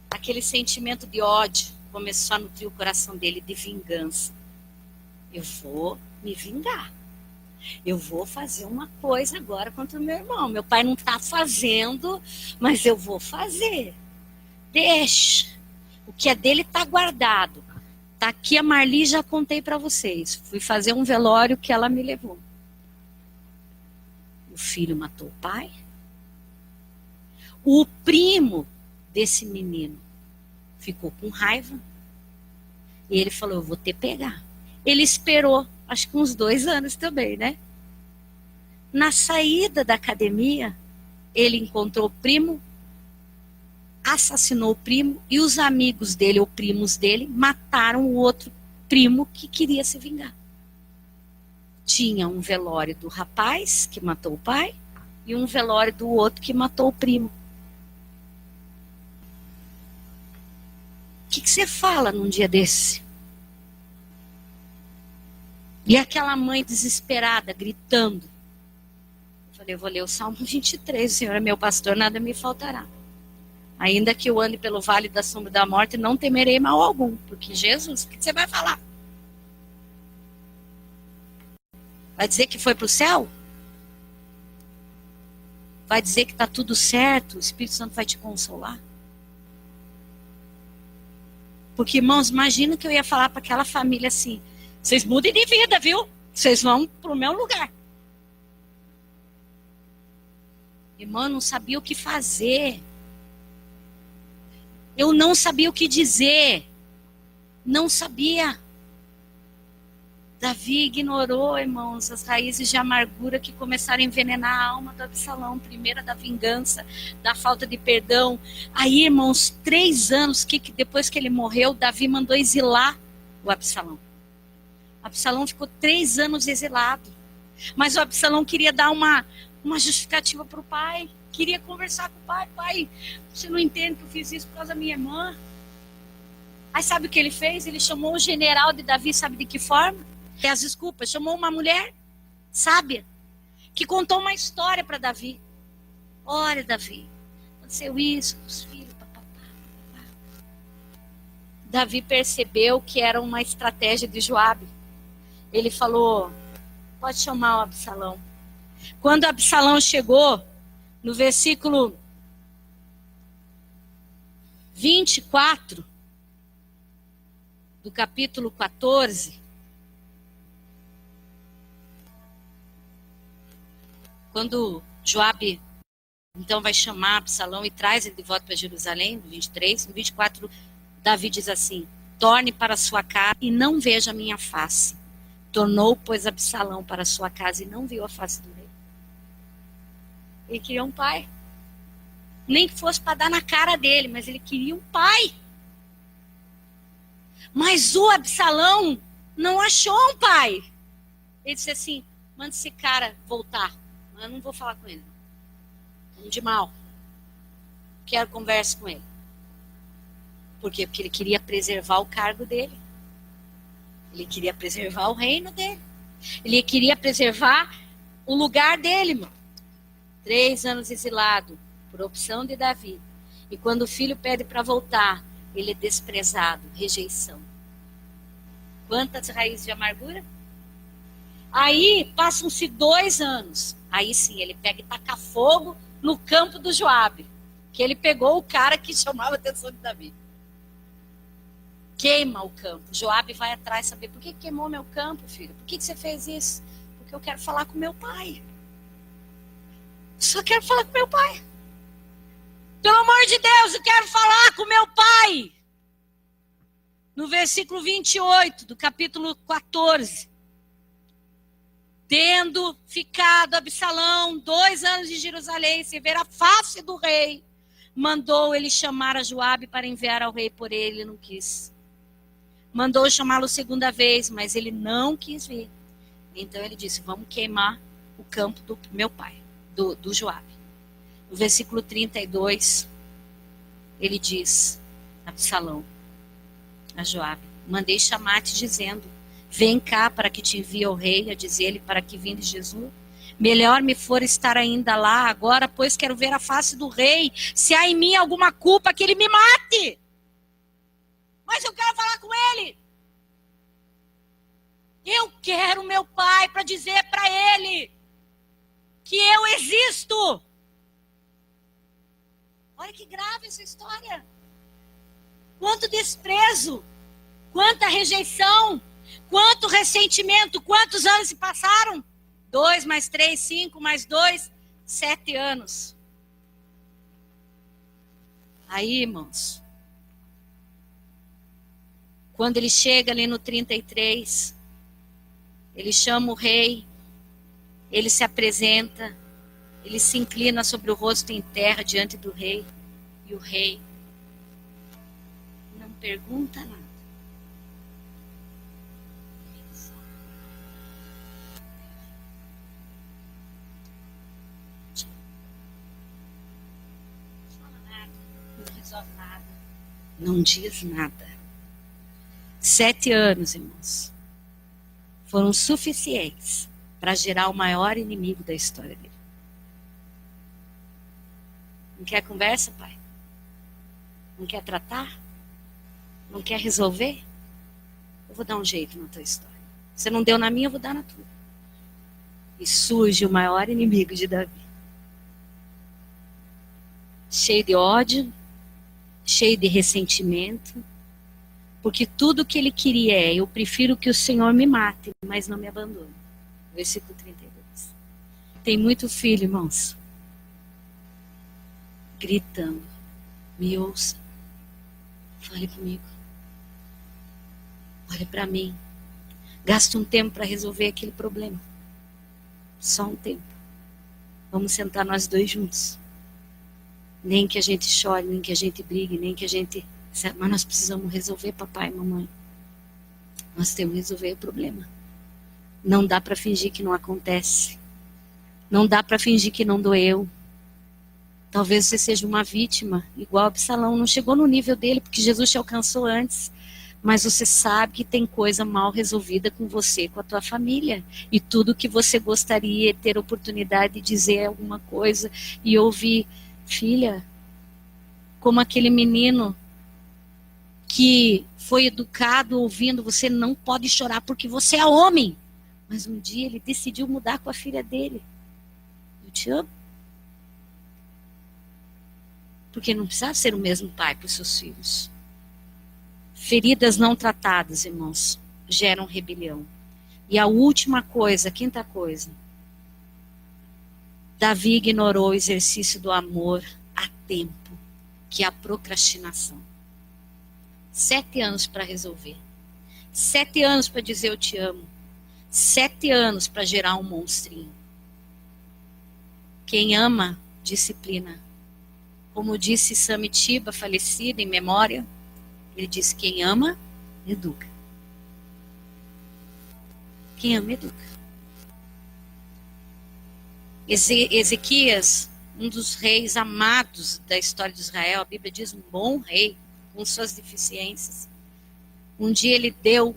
[SPEAKER 1] aquele sentimento de ódio começou a nutrir o coração dele de vingança. Eu vou me vingar. Eu vou fazer uma coisa agora contra o meu irmão. Meu pai não está fazendo, mas eu vou fazer. Deixa. O que é dele está guardado. Tá aqui a Marli, já contei para vocês. Fui fazer um velório que ela me levou. O filho matou o pai. O primo desse menino ficou com raiva. E ele falou, eu vou te pegar. Ele esperou, acho que uns 2 anos também, né? Na saída da academia, ele encontrou o primo, assassinou o primo e os amigos dele, ou primos dele, mataram o outro primo que queria se vingar. Tinha um velório do rapaz que matou o pai e um velório do outro que matou o primo. O que você fala num dia desse? E aquela mãe desesperada, gritando. Eu falei, eu vou ler o Salmo 23, o Senhor é meu pastor, nada me faltará. Ainda que eu ande pelo vale da sombra da morte, não temerei mal algum. Porque Jesus, o que você vai falar? Vai dizer que foi para o céu? Vai dizer que está tudo certo? O Espírito Santo vai te consolar? Porque, irmãos, imagina que eu ia falar para aquela família assim: vocês mudem de vida, viu? Vocês vão para o meu lugar. Irmão, eu não sabia o que fazer. Eu não sabia o que dizer. Não sabia. Davi ignorou, irmãos, as raízes de amargura que começaram a envenenar a alma do Absalão. Primeira da vingança, da falta de perdão. Aí, irmãos, 3 anos que depois que ele morreu, Davi mandou exilar o Absalão. O Absalão ficou 3 anos exilado. Mas o Absalão queria dar uma justificativa para o pai. Queria conversar com o pai. Pai, você não entende que eu fiz isso por causa da minha irmã? Aí sabe o que ele fez? Ele chamou o general de Davi, sabe de que forma? As desculpas, chamou uma mulher sábia, que contou uma história para Davi. Olha, Davi, aconteceu isso com os filhos, papapá. Davi percebeu que era uma estratégia de Joabe. Ele falou: pode chamar o Absalão. Quando Absalão chegou, no versículo 24 do capítulo 14, quando Joabe então vai chamar Absalão e traz ele de volta para Jerusalém, no 23, no 24, Davi diz assim: torne para sua casa e não veja a minha face. Tornou, pois, Absalão para sua casa e não viu a face do rei. Ele queria um pai. Nem que fosse para dar na cara dele, mas ele queria um pai. Mas o Absalão não achou um pai. Ele disse assim: manda esse cara voltar. Eu não vou falar com ele. Um de mal. Quero conversa com ele. Por quê? Porque ele queria preservar o cargo dele. Ele queria preservar o reino dele. Ele queria preservar o lugar dele, irmão. 3 anos exilado, por opção de Davi. E quando o filho pede para voltar, ele é desprezado, rejeição. Quantas raízes de amargura? Aí, passam-se 2 anos. Aí sim, ele pega e taca fogo no campo do Joabe. Que ele pegou o cara que chamava a atenção de Davi. Queima o campo. Joabe vai atrás saber: por que queimou meu campo, filho? Por que você fez isso? Porque eu quero falar com meu pai. Só quero falar com meu pai. Pelo amor de Deus, eu quero falar com meu pai. No versículo 28 do capítulo 14. Tendo ficado Absalão 2 anos em Jerusalém, sem ver a face do rei, mandou ele chamar a Joabe para enviar ao rei por ele, ele não quis. Mandou chamá-lo 2ª vez, mas ele não quis vir. Então ele disse: vamos queimar o campo do meu pai, do Joabe. No versículo 32, ele diz: Absalão, a Joabe, mandei chamar-te dizendo: vem cá para que te envie ao rei, a dizer-lhe para que vinde Jesus. Melhor me for estar ainda lá agora, pois quero ver a face do rei. Se há em mim alguma culpa, que ele me mate. Mas eu quero falar com ele. Eu quero meu pai para dizer para ele que eu existo. Olha que grave essa história. Quanto desprezo, quanta rejeição, quanto ressentimento. Quantos anos se passaram? 2 mais 3, 5 mais 2, 7 anos. Aí, irmãos, quando ele chega ali no 33, ele chama o rei, ele se apresenta, ele se inclina sobre o rosto em terra diante do rei, e o rei não pergunta nada. Não diz nada. 7 anos, irmãos, foram suficientes para gerar o maior inimigo da história dele. Não quer conversa, pai? Não quer tratar? Não quer resolver? Eu vou dar um jeito na tua história. Você não deu na minha, eu vou dar na tua. E surge o maior inimigo de Davi. Cheio de ódio, cheio de ressentimento, porque tudo que ele queria é: eu prefiro que o Senhor me mate, mas não me abandone. Versículo 32. Tem muito filho, irmãos, gritando: me ouça, fale comigo, olhe para mim, gaste um tempo para resolver aquele problema. Só um tempo. Vamos sentar nós dois juntos. Nem que a gente chore, nem que a gente brigue, nem que a gente... Mas nós precisamos resolver, papai e mamãe. Nós temos que resolver o problema. Não dá para fingir que não acontece. Não dá para fingir que não doeu. Talvez você seja uma vítima, igual Absalão. Não chegou no nível dele, porque Jesus te alcançou antes. Mas você sabe que tem coisa mal resolvida com você, com a tua família. E tudo que você gostaria é ter oportunidade de dizer alguma coisa e ouvir: filha, como aquele menino que foi educado ouvindo: você não pode chorar porque você é homem. Mas um dia ele decidiu mudar com a filha dele. Eu te amo. Porque não precisa ser o mesmo pai para os seus filhos. Feridas não tratadas, irmãos, geram rebelião. E a última coisa, a quinta coisa: Davi ignorou o exercício do amor a tempo, que é a procrastinação. 7 anos para resolver. 7 anos para dizer eu te amo. 7 anos para gerar um monstrinho. Quem ama, disciplina. Como disse Samitiba, falecido em memória, ele disse: quem ama, educa. Quem ama, educa. Ezequias, um dos reis amados da história de Israel, a Bíblia diz um bom rei, com suas deficiências. Um dia ele deu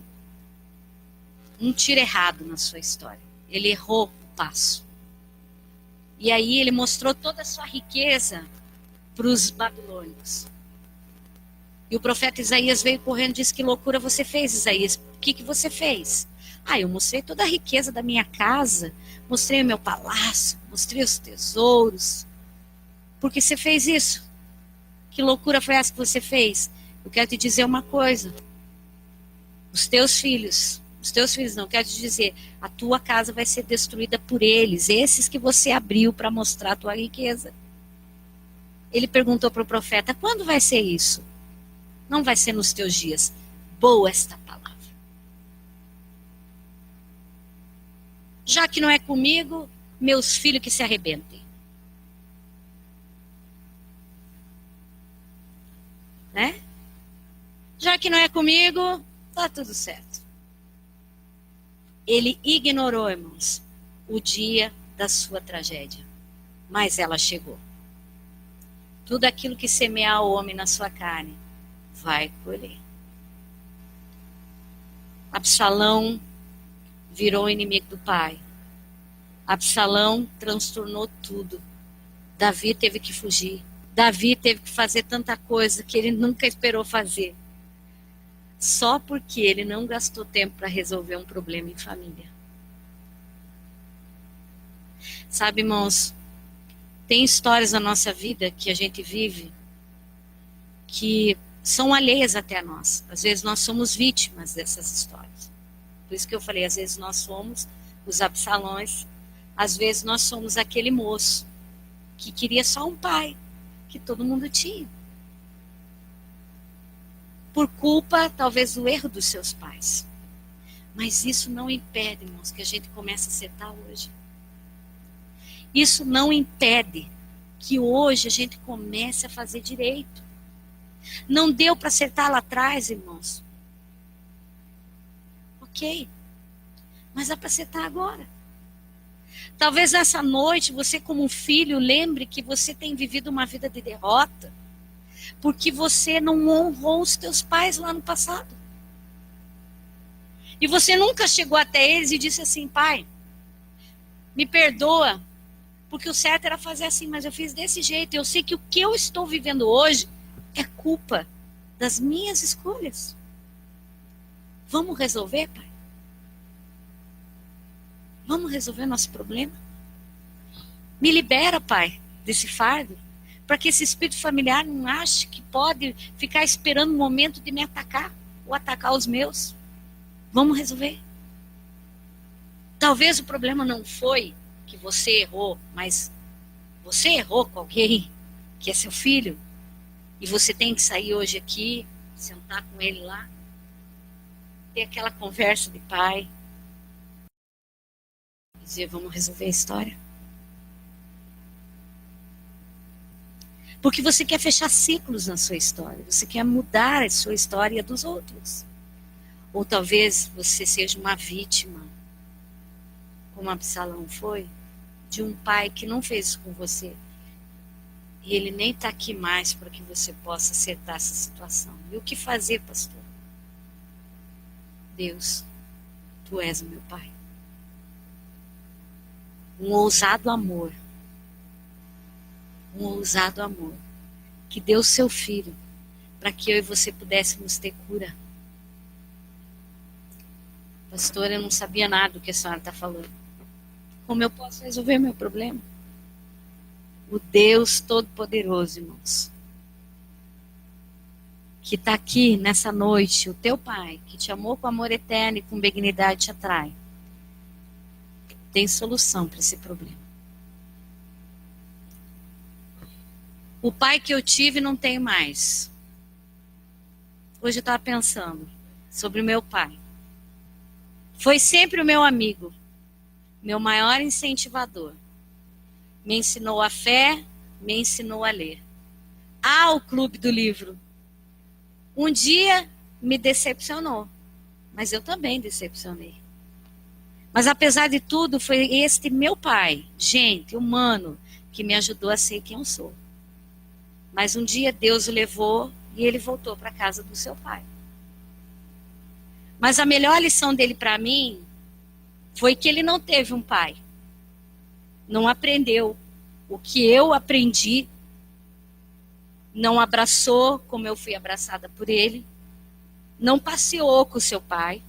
[SPEAKER 1] um tiro errado na sua história. Ele errou o passo. E aí ele mostrou toda a sua riqueza para os babilônios. E o profeta Isaías veio correndo e disse: que loucura você fez, Isaías? O que você fez? Eu mostrei toda a riqueza da minha casa, mostrei o meu palácio, mostrei os tesouros. Por que você fez isso? Que loucura foi essa que você fez? Eu quero te dizer uma coisa: os teus filhos não, quero te dizer, a tua casa vai ser destruída por eles, esses que você abriu para mostrar a tua riqueza. Ele perguntou para o profeta: quando vai ser isso? Não vai ser nos teus dias. Boa esta palavra. Já que não é comigo, meus filhos que se arrebentem. Né? Já que não é comigo, tá tudo certo. Ele ignorou, irmãos, o dia da sua tragédia. Mas ela chegou. Tudo aquilo que semear o homem na sua carne vai colher. Absalão virou inimigo do pai. Absalão transtornou tudo. Davi teve que fugir. Davi teve que fazer tanta coisa que ele nunca esperou fazer. Só porque ele não gastou tempo para resolver um problema em família. Sabe, irmãos, tem histórias na nossa vida que a gente vive que são alheias até a nós. Às vezes nós somos vítimas dessas histórias. Por isso que eu falei, às vezes nós somos os Absalões, às vezes nós somos aquele moço que queria só um pai, que todo mundo tinha. Por culpa, talvez, do erro dos seus pais. Mas isso não impede, irmãos, que a gente comece a acertar hoje. Isso não impede que hoje a gente comece a fazer direito. Não deu para acertar lá atrás, irmãos. Ok. Mas dá para acertar agora. Talvez essa noite você, como um filho, lembre que você tem vivido uma vida de derrota porque você não honrou os teus pais lá no passado. E você nunca chegou até eles e disse assim: pai, me perdoa, porque o certo era fazer assim, mas eu fiz desse jeito. Eu sei que o que eu estou vivendo hoje é culpa das minhas escolhas. Vamos resolver, pai? Vamos resolver nosso problema? Me libera, Pai, desse fardo, para que esse espírito familiar não ache que pode ficar esperando o momento de me atacar ou atacar os meus. Vamos resolver. Talvez o problema não foi que você errou, mas você errou com alguém que é seu filho, e você tem que sair hoje aqui, sentar com ele lá, ter aquela conversa de pai, dizer, vamos resolver a história. Porque você quer fechar ciclos na sua história, você quer mudar a sua história e a dos outros. Ou talvez você seja uma vítima, como Absalão foi, de um pai que não fez isso com você. E ele nem está aqui mais para que você possa acertar essa situação. E o que fazer, pastor? Deus, tu és o meu pai. Um ousado amor. Um ousado amor. Que deu seu filho para que eu e você pudéssemos ter cura. Pastor, eu não sabia nada do que a senhora está falando. Como eu posso resolver meu problema? O Deus Todo-Poderoso, irmãos, que está aqui nessa noite, o teu Pai, que te amou com amor eterno e com benignidade te atrai, tem solução para esse problema. O pai que eu tive não tenho mais. Hoje eu estava pensando sobre o meu pai. Foi sempre o meu amigo, meu maior incentivador. Me ensinou a fé, me ensinou a ler. O clube do livro. Um dia me decepcionou, mas eu também decepcionei. Mas apesar de tudo, foi este meu pai, gente, humano, que me ajudou a ser quem eu sou. Mas um dia Deus o levou e ele voltou para a casa do seu pai. Mas a melhor lição dele para mim foi que ele não teve um pai. Não aprendeu o que eu aprendi, não abraçou como eu fui abraçada por ele, não passeou com o seu pai,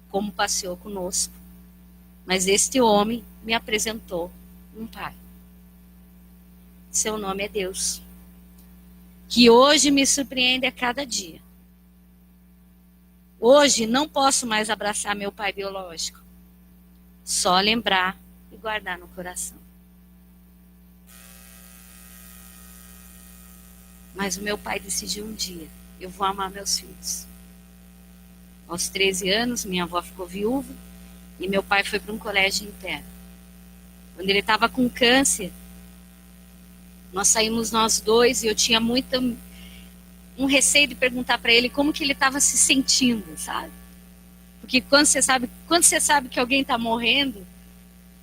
[SPEAKER 1] como passeou conosco. Mas este homem me apresentou um pai. Seu nome é Deus. Que hoje me surpreende a cada dia. Hoje não posso mais abraçar meu pai biológico. Só lembrar e guardar no coração. Mas o meu pai decidiu um dia, eu vou amar meus filhos. Aos 13 anos, minha avó ficou viúva e meu pai foi para um colégio interno. Quando ele estava com câncer, nós saímos nós dois e eu tinha um receio de perguntar para ele como que ele estava se sentindo, sabe? Porque quando você sabe que alguém está morrendo,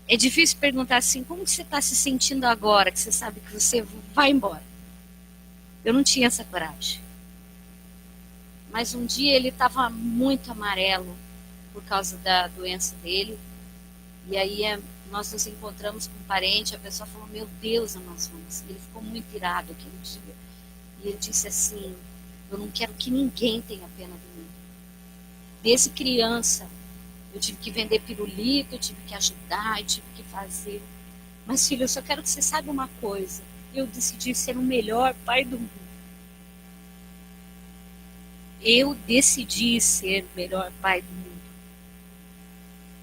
[SPEAKER 1] é difícil perguntar assim, como que você está se sentindo agora, que você sabe que você vai embora. Eu não tinha essa coragem. Mas um dia ele estava muito amarelo por causa da doença dele. E aí nós nos encontramos com um parente, a pessoa falou, meu Deus, Amazonas. Ele ficou muito irado aquele dia. E ele disse assim, eu não quero que ninguém tenha pena de mim. Desde criança, eu tive que vender pirulito, eu tive que ajudar, eu tive que fazer. Mas filho, eu só quero que você saiba uma coisa. Eu decidi ser o melhor pai do mundo. Eu decidi ser o melhor pai do mundo.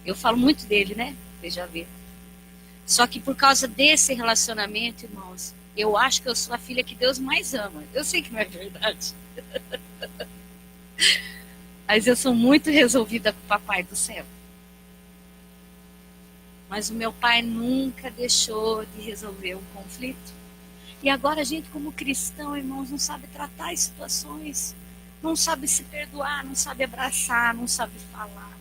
[SPEAKER 1] Eu falo muito dele, né? Você já vê. Só que por causa desse relacionamento, irmãos, eu acho que eu sou a filha que Deus mais ama. Eu sei que não é verdade. Mas eu sou muito resolvida com o papai do céu. Mas o meu pai nunca deixou de resolver um conflito. E agora a gente, como cristão, irmãos, não sabe tratar as situações. Não sabe se perdoar, não sabe abraçar, não sabe falar.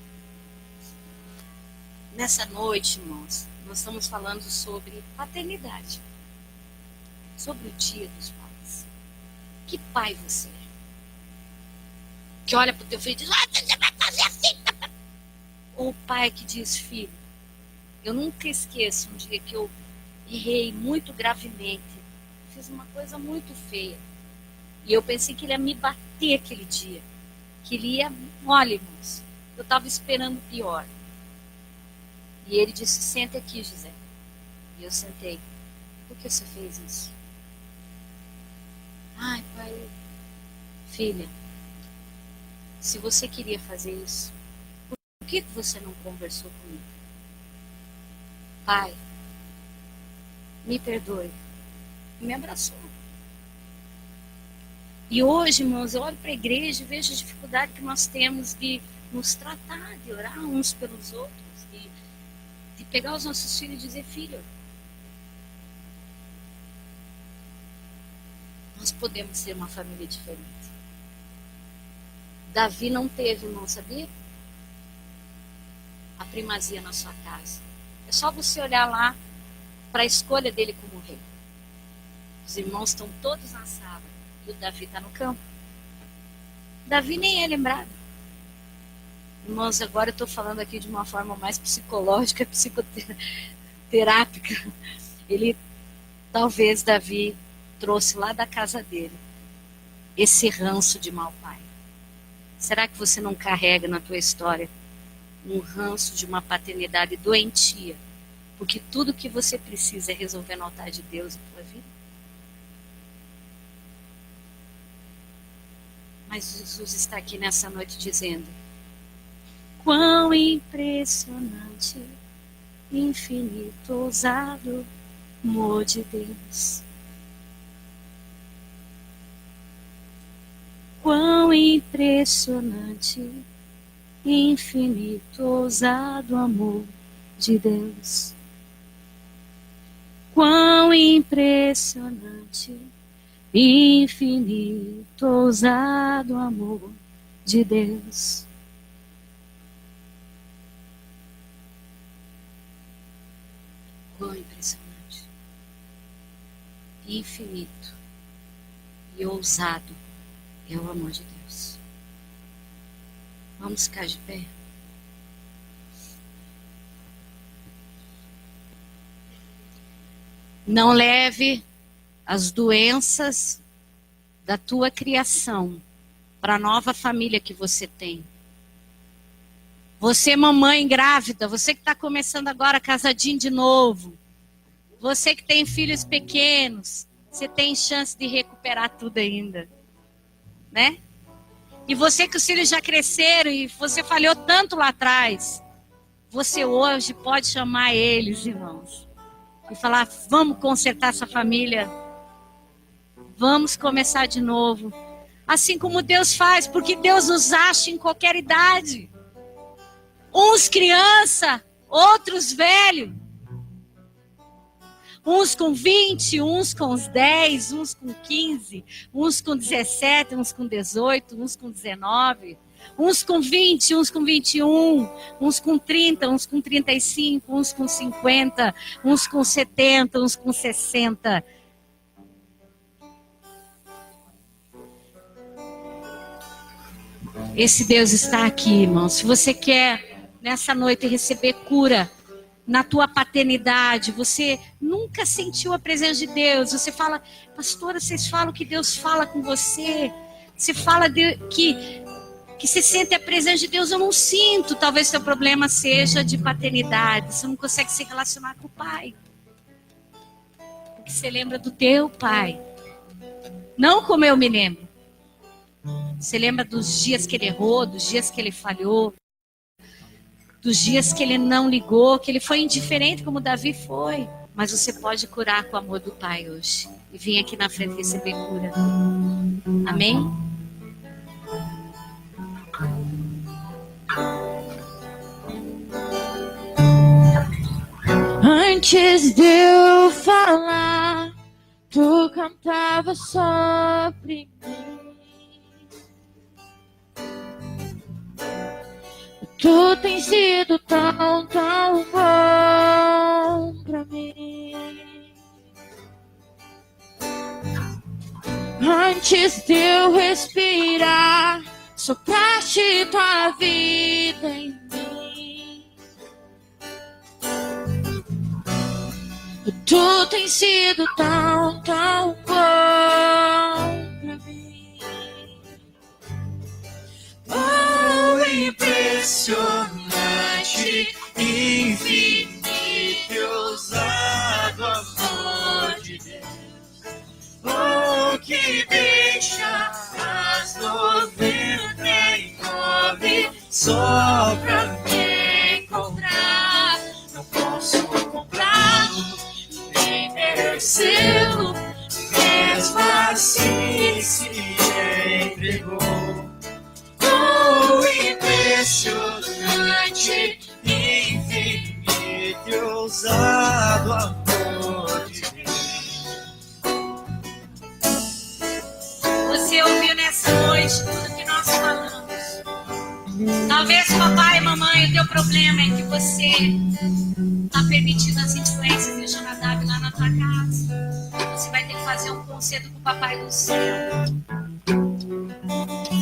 [SPEAKER 1] Nessa noite, irmãos, nós estamos falando sobre paternidade. Sobre o dia dos pais. Que pai você é? Que olha para o teu filho e diz, você vai fazer assim. Ou o pai que diz, filho, eu nunca esqueço um dia que eu errei muito gravemente. Fiz uma coisa muito feia. E eu pensei que ele ia me bater aquele dia. Que ele ia... Olha, irmãos, eu estava esperando o pior. E ele disse: senta aqui, José. E eu sentei. Por que você fez isso? Ai, pai, filha, se você queria fazer isso, por que você não conversou comigo? Pai, me perdoe. E me abraçou. E hoje, irmãos, eu olho para a igreja e vejo a dificuldade que nós temos de nos tratar, de orar uns pelos outros, de pegar os nossos filhos e dizer: filho, nós podemos ser uma família diferente. Davi não teve, irmão, sabia? A primazia na sua casa. É só você olhar lá para a escolha dele como rei. Os irmãos estão todos na sala e o Davi está no campo. Davi nem é lembrado. Irmãos, agora eu estou falando aqui de uma forma mais psicológica, psicoterápica. Talvez Davi trouxe lá da casa dele esse ranço de mau pai. Será que você não carrega na tua história um ranço de uma paternidade doentia? Porque tudo que você precisa é resolver no altar de Deus em tua vida. Mas Jesus está aqui nessa noite dizendo: quão impressionante, infinito, ousado, amor de Deus. Quão impressionante, infinito, ousado amor de Deus. Quão impressionante, infinito, ousado amor de Deus. Quão impressionante, infinito e ousado é o amor de Deus. Vamos ficar de pé. Não leve as doenças da tua criação para a nova família que você tem. Você, mamãe grávida, você que está começando agora casadinho de novo, você que tem filhos pequenos, você tem chance de recuperar tudo ainda, né? E você que os filhos já cresceram e você falhou tanto lá atrás, você hoje pode chamar eles, irmãos, e falar: vamos consertar essa família, vamos começar de novo, assim como Deus faz, porque Deus nos acha em qualquer idade, uns criança, outros velhos, uns com 20, uns com 10, uns com 15, uns com 17, uns com 18, uns com 19, uns com 20, uns com 21, uns com 30, uns com 35, uns com 50, uns com 70, uns com 60. Esse Deus está aqui, irmão. Se você quer nessa noite receber cura na tua paternidade, você nunca sentiu a presença de Deus, você fala: pastora, vocês falam que Deus fala com você, você fala que você sente a presença de Deus. Eu não sinto. Talvez seu problema seja de paternidade, você não consegue se relacionar com o pai, porque você lembra do teu pai, não como eu me lembro. Você lembra dos dias que ele errou, dos dias que ele falhou, dos dias que ele não ligou, que ele foi indiferente como Davi foi. Mas você pode curar com o amor do Pai hoje e vir aqui na frente receber cura. Amém?
[SPEAKER 2] Antes de eu falar, tu cantava sobre mim. Tu tens sido tão, tão bom pra mim. Antes de eu respirar, sopraste tua vida em mim. Tu tens sido tão, tão bom pra mim. Oh, impressionante, infinito,
[SPEAKER 3] ousado amor de Deus.
[SPEAKER 1] Você ouviu nessa noite tudo que nós falamos. Talvez, papai e mamãe, o teu problema é que você está permitindo as influências de Jonadab lá na tua casa. Você vai ter que fazer um concerto com o papai do céu.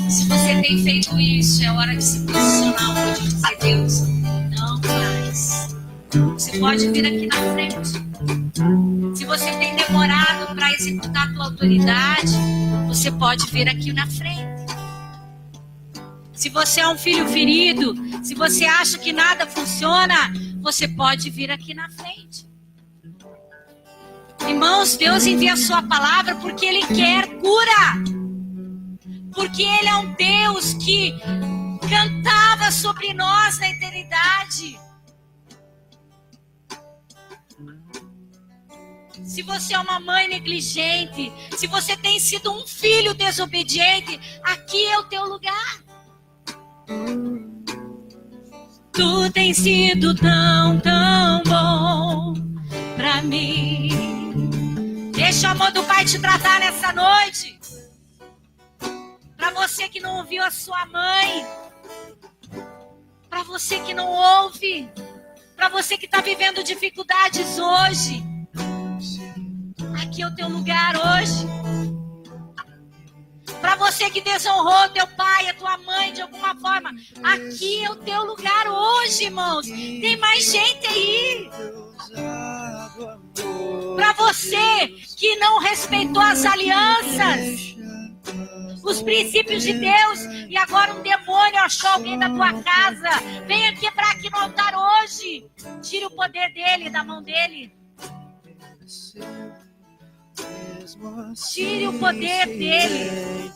[SPEAKER 1] Se você tem feito isso, é hora de se posicionar hoje e dizer: Deus, não mais. Você pode vir aqui na frente. Se você tem demorado para executar a tua autoridade, você pode vir aqui na frente. Se você é um filho ferido, se você acha que nada funciona, você pode vir aqui na frente. Irmãos, Deus envia a sua palavra porque Ele quer cura. Porque Ele é um Deus que cantava sobre nós na eternidade. Se você é uma mãe negligente, se você tem sido um filho desobediente, aqui é o teu lugar. Tu tens sido tão, tão bom pra mim. Deixa o amor do Pai te tratar nessa noite. Pra você que não ouviu a sua mãe, pra você que não ouve, pra você que está vivendo dificuldades hoje, aqui é o teu lugar hoje. Para você que desonrou teu pai, a tua mãe de alguma forma, aqui é o teu lugar hoje, irmãos. Tem mais gente aí. Para você que não respeitou as alianças, os princípios de Deus, e agora um demônio achou alguém da tua casa, venha quebrar aqui no altar hoje. Tire o poder dele, da mão dele. Tire o poder dele.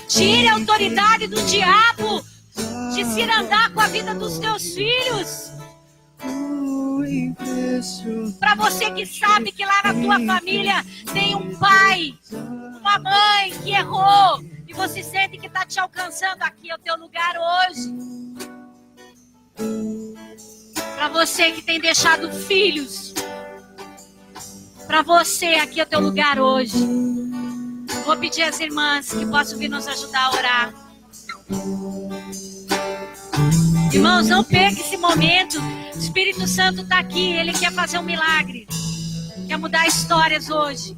[SPEAKER 1] Tire a autoridade do diabo de se andar com a vida dos teus filhos. Para você que sabe que lá na tua família tem um pai, uma mãe que errou, e você sente que está te alcançando, aqui é o teu lugar hoje. Para você que tem deixado filhos, para você, aqui é o teu lugar hoje. Vou pedir às irmãs que possam vir nos ajudar a orar. Irmãos, não perca esse momento. O Espírito Santo está aqui, Ele quer fazer um milagre. Quer mudar histórias hoje.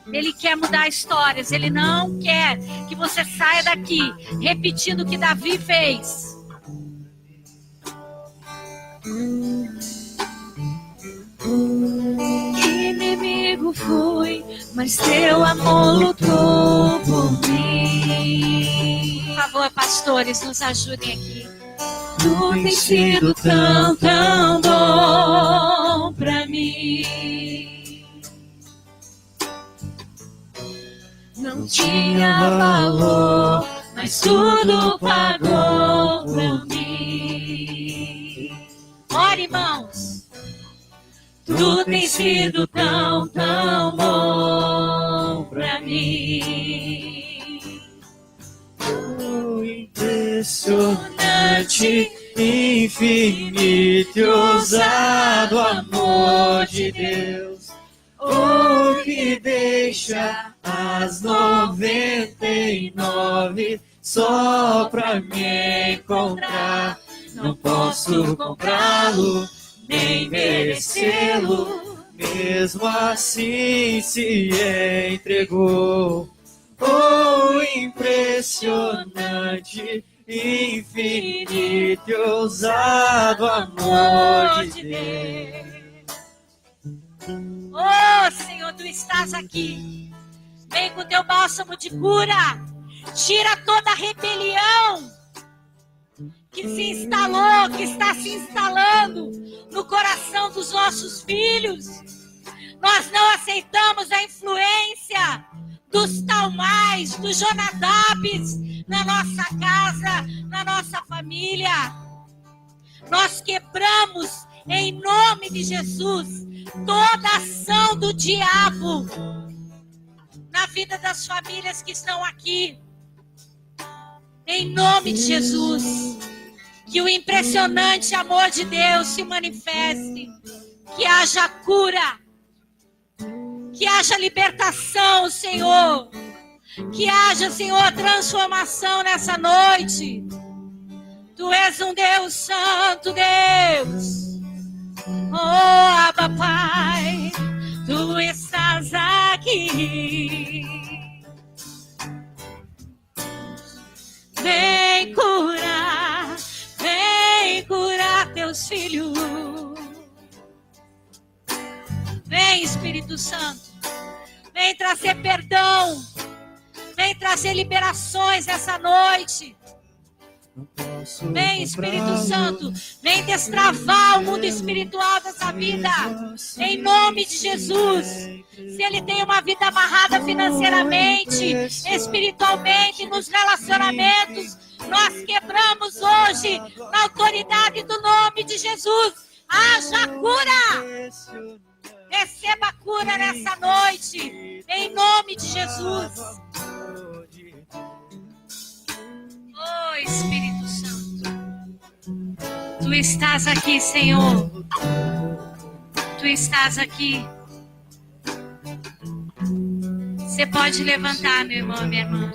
[SPEAKER 1] Ele quer mudar histórias. Ele não quer que você saia daqui repetindo o que Davi fez. Inimigo fui, mas teu amor lutou por mim. Por favor, pastores, nos ajudem aqui. Tu tens sido tão, tão bom pra mim. Não tinha valor, mas tudo pagou pra mim. Ora, irmãos. Tu tens sido tão, tão bom pra mim.
[SPEAKER 3] O impressionante, infinito e ousado amor de Deus, o que deixa as 99 só pra me encontrar. Não posso comprá-lo, nem merecê-lo, mesmo assim se entregou. Oh, impressionante, infinito e ousado amor de Deus.
[SPEAKER 1] Oh, Senhor, Tu estás aqui. Vem com o Teu bálsamo de cura. Tira toda a rebelião que se instalou, que está se instalando no coração dos nossos filhos. Nós não aceitamos a influência dos Talmais, dos Jonadabes na nossa casa, na nossa família. Nós quebramos em nome de Jesus toda ação do diabo na vida das famílias que estão aqui. Em nome de Jesus. Que o impressionante amor de Deus se manifeste. Que haja cura. Que haja libertação, Senhor. Que haja, Senhor, transformação nessa noite. Tu és um Deus santo, Deus. Oh, Abba, Pai, Tu estás aqui. Vem curar Teus filhos. Vem, Espírito Santo. Vem trazer perdão. Vem trazer liberações essa noite. Vem, Espírito Santo. Vem destravar o mundo espiritual dessa vida. Em nome de Jesus. Se ele tem uma vida amarrada financeiramente, espiritualmente, nos relacionamentos, nós quebramos hoje na autoridade do nome de Jesus. Haja cura. Receba cura nessa noite. Em nome de Jesus. Oh, Espírito Santo, Tu estás aqui, Senhor. Tu estás aqui. Você pode levantar, meu irmão, minha irmã.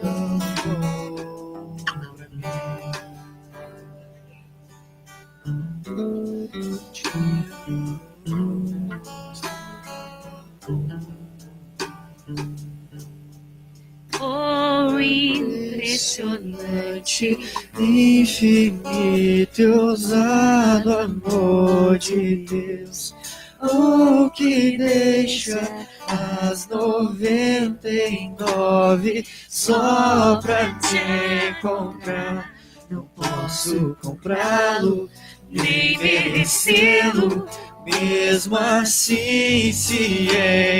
[SPEAKER 1] Oh, impressionante,
[SPEAKER 3] infinito e ousado amor de Deus, o que deixa as 99 só pra me encontrar. Não posso comprá-lo, nem merecê-lo, mesmo assim se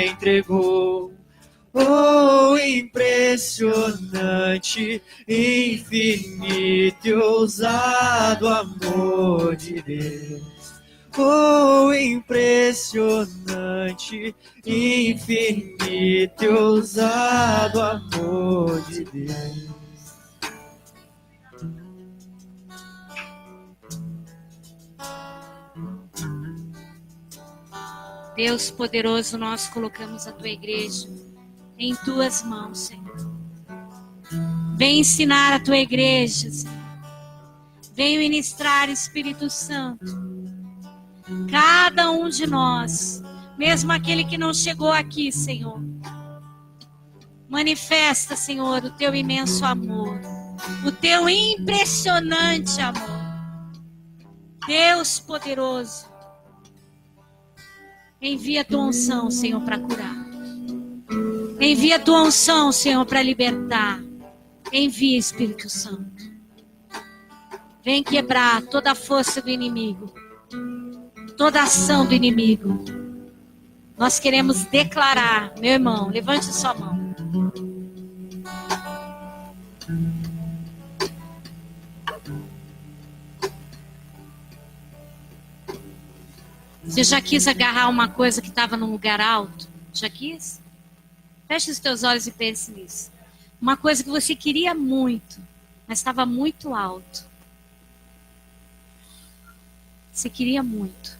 [SPEAKER 3] entregou. Oh, impressionante, infinito e ousado amor de Deus. Oh, impressionante, infinito e ousado amor de Deus.
[SPEAKER 1] Deus poderoso, nós colocamos a Tua igreja em Tuas mãos, Senhor. Vem ensinar a Tua igreja, Senhor. Vem ministrar, Espírito Santo. Cada um de nós, mesmo aquele que não chegou aqui, Senhor. Manifesta, Senhor, o Teu imenso amor. O Teu impressionante amor. Deus poderoso. Envia a Tua unção, Senhor, para curar. Envia a Tua unção, Senhor, para libertar. Envia, Espírito Santo. Vem quebrar toda a força do inimigo. Toda a ação do inimigo. Nós queremos declarar, meu irmão, levante sua mão. Você já quis agarrar uma coisa que estava num lugar alto? Já quis? Feche os teus olhos e pense nisso. Uma coisa que você queria muito, mas estava muito alto. Você queria muito,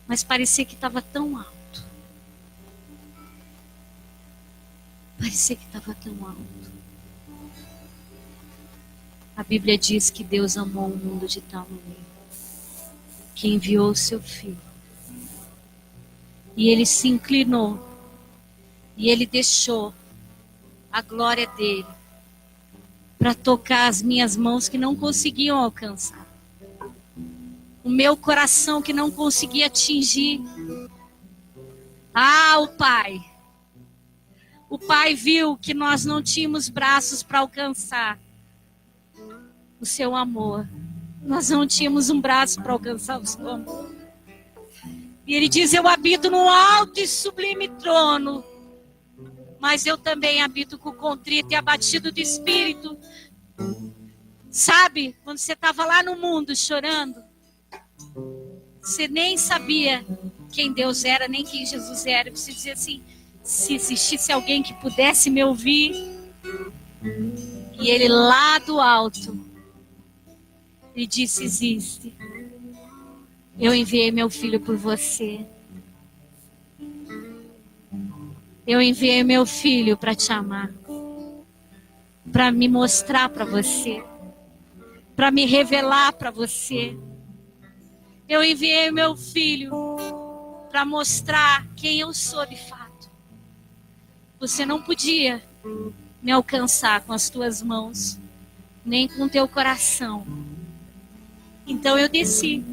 [SPEAKER 1] mas parecia que estava tão alto. Parecia que estava tão alto. A Bíblia diz que Deus amou o mundo de tal maneira que enviou o seu Filho. E Ele se inclinou. E Ele deixou a glória dEle para tocar as minhas mãos que não conseguiam alcançar. O meu coração que não conseguia atingir. Ah, o Pai. O Pai viu que nós não tínhamos braços para alcançar o seu amor. Nós não tínhamos um braço para alcançar o seu amor. E Ele diz, eu habito num alto e sublime trono, mas eu também habito com o contrito e abatido de espírito. Sabe, quando você estava lá no mundo chorando, você nem sabia quem Deus era, nem quem Jesus era. Você dizia assim, se existisse alguém que pudesse me ouvir. E E ele lá do alto, ele disse, existe. Eu enviei meu filho por você. Eu enviei meu filho para te amar. Para me mostrar para você. Para me revelar para você. Eu enviei meu filho para mostrar quem eu sou de fato. Você não podia me alcançar com as tuas mãos, nem com o teu coração. Então eu desci.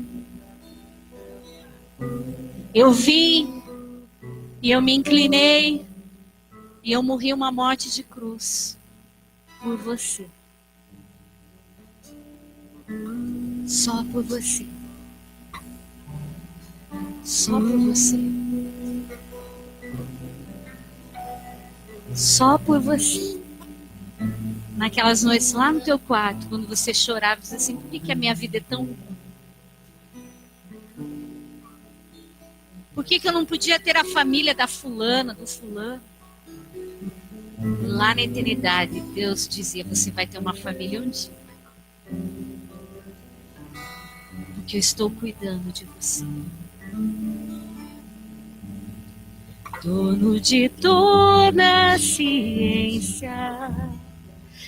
[SPEAKER 1] Eu vim e eu me inclinei e eu morri uma morte de cruz por você. Só por você. Só por você. Só por você. Naquelas noites lá no teu quarto, quando você chorava, dizia assim, por que a minha vida é tão ruim? Por que eu não podia ter a família da fulana, do fulano? Lá na eternidade, Deus dizia, você vai ter uma família um dia. Porque eu estou cuidando de você. Dono de toda a ciência,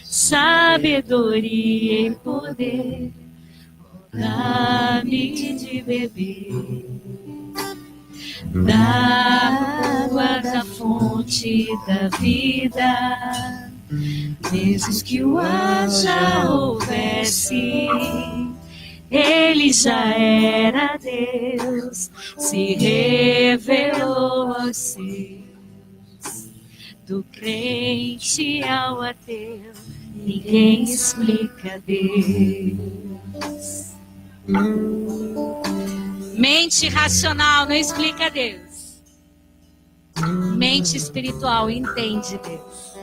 [SPEAKER 1] sabedoria e poder, dá-me de beber da água da fonte da vida, mesmo que o ar já houvesse, ele já era Deus, se revelou aos seus. Do crente ao ateu, ninguém explica Deus. Mente racional não explica Deus. Mente espiritual entende Deus.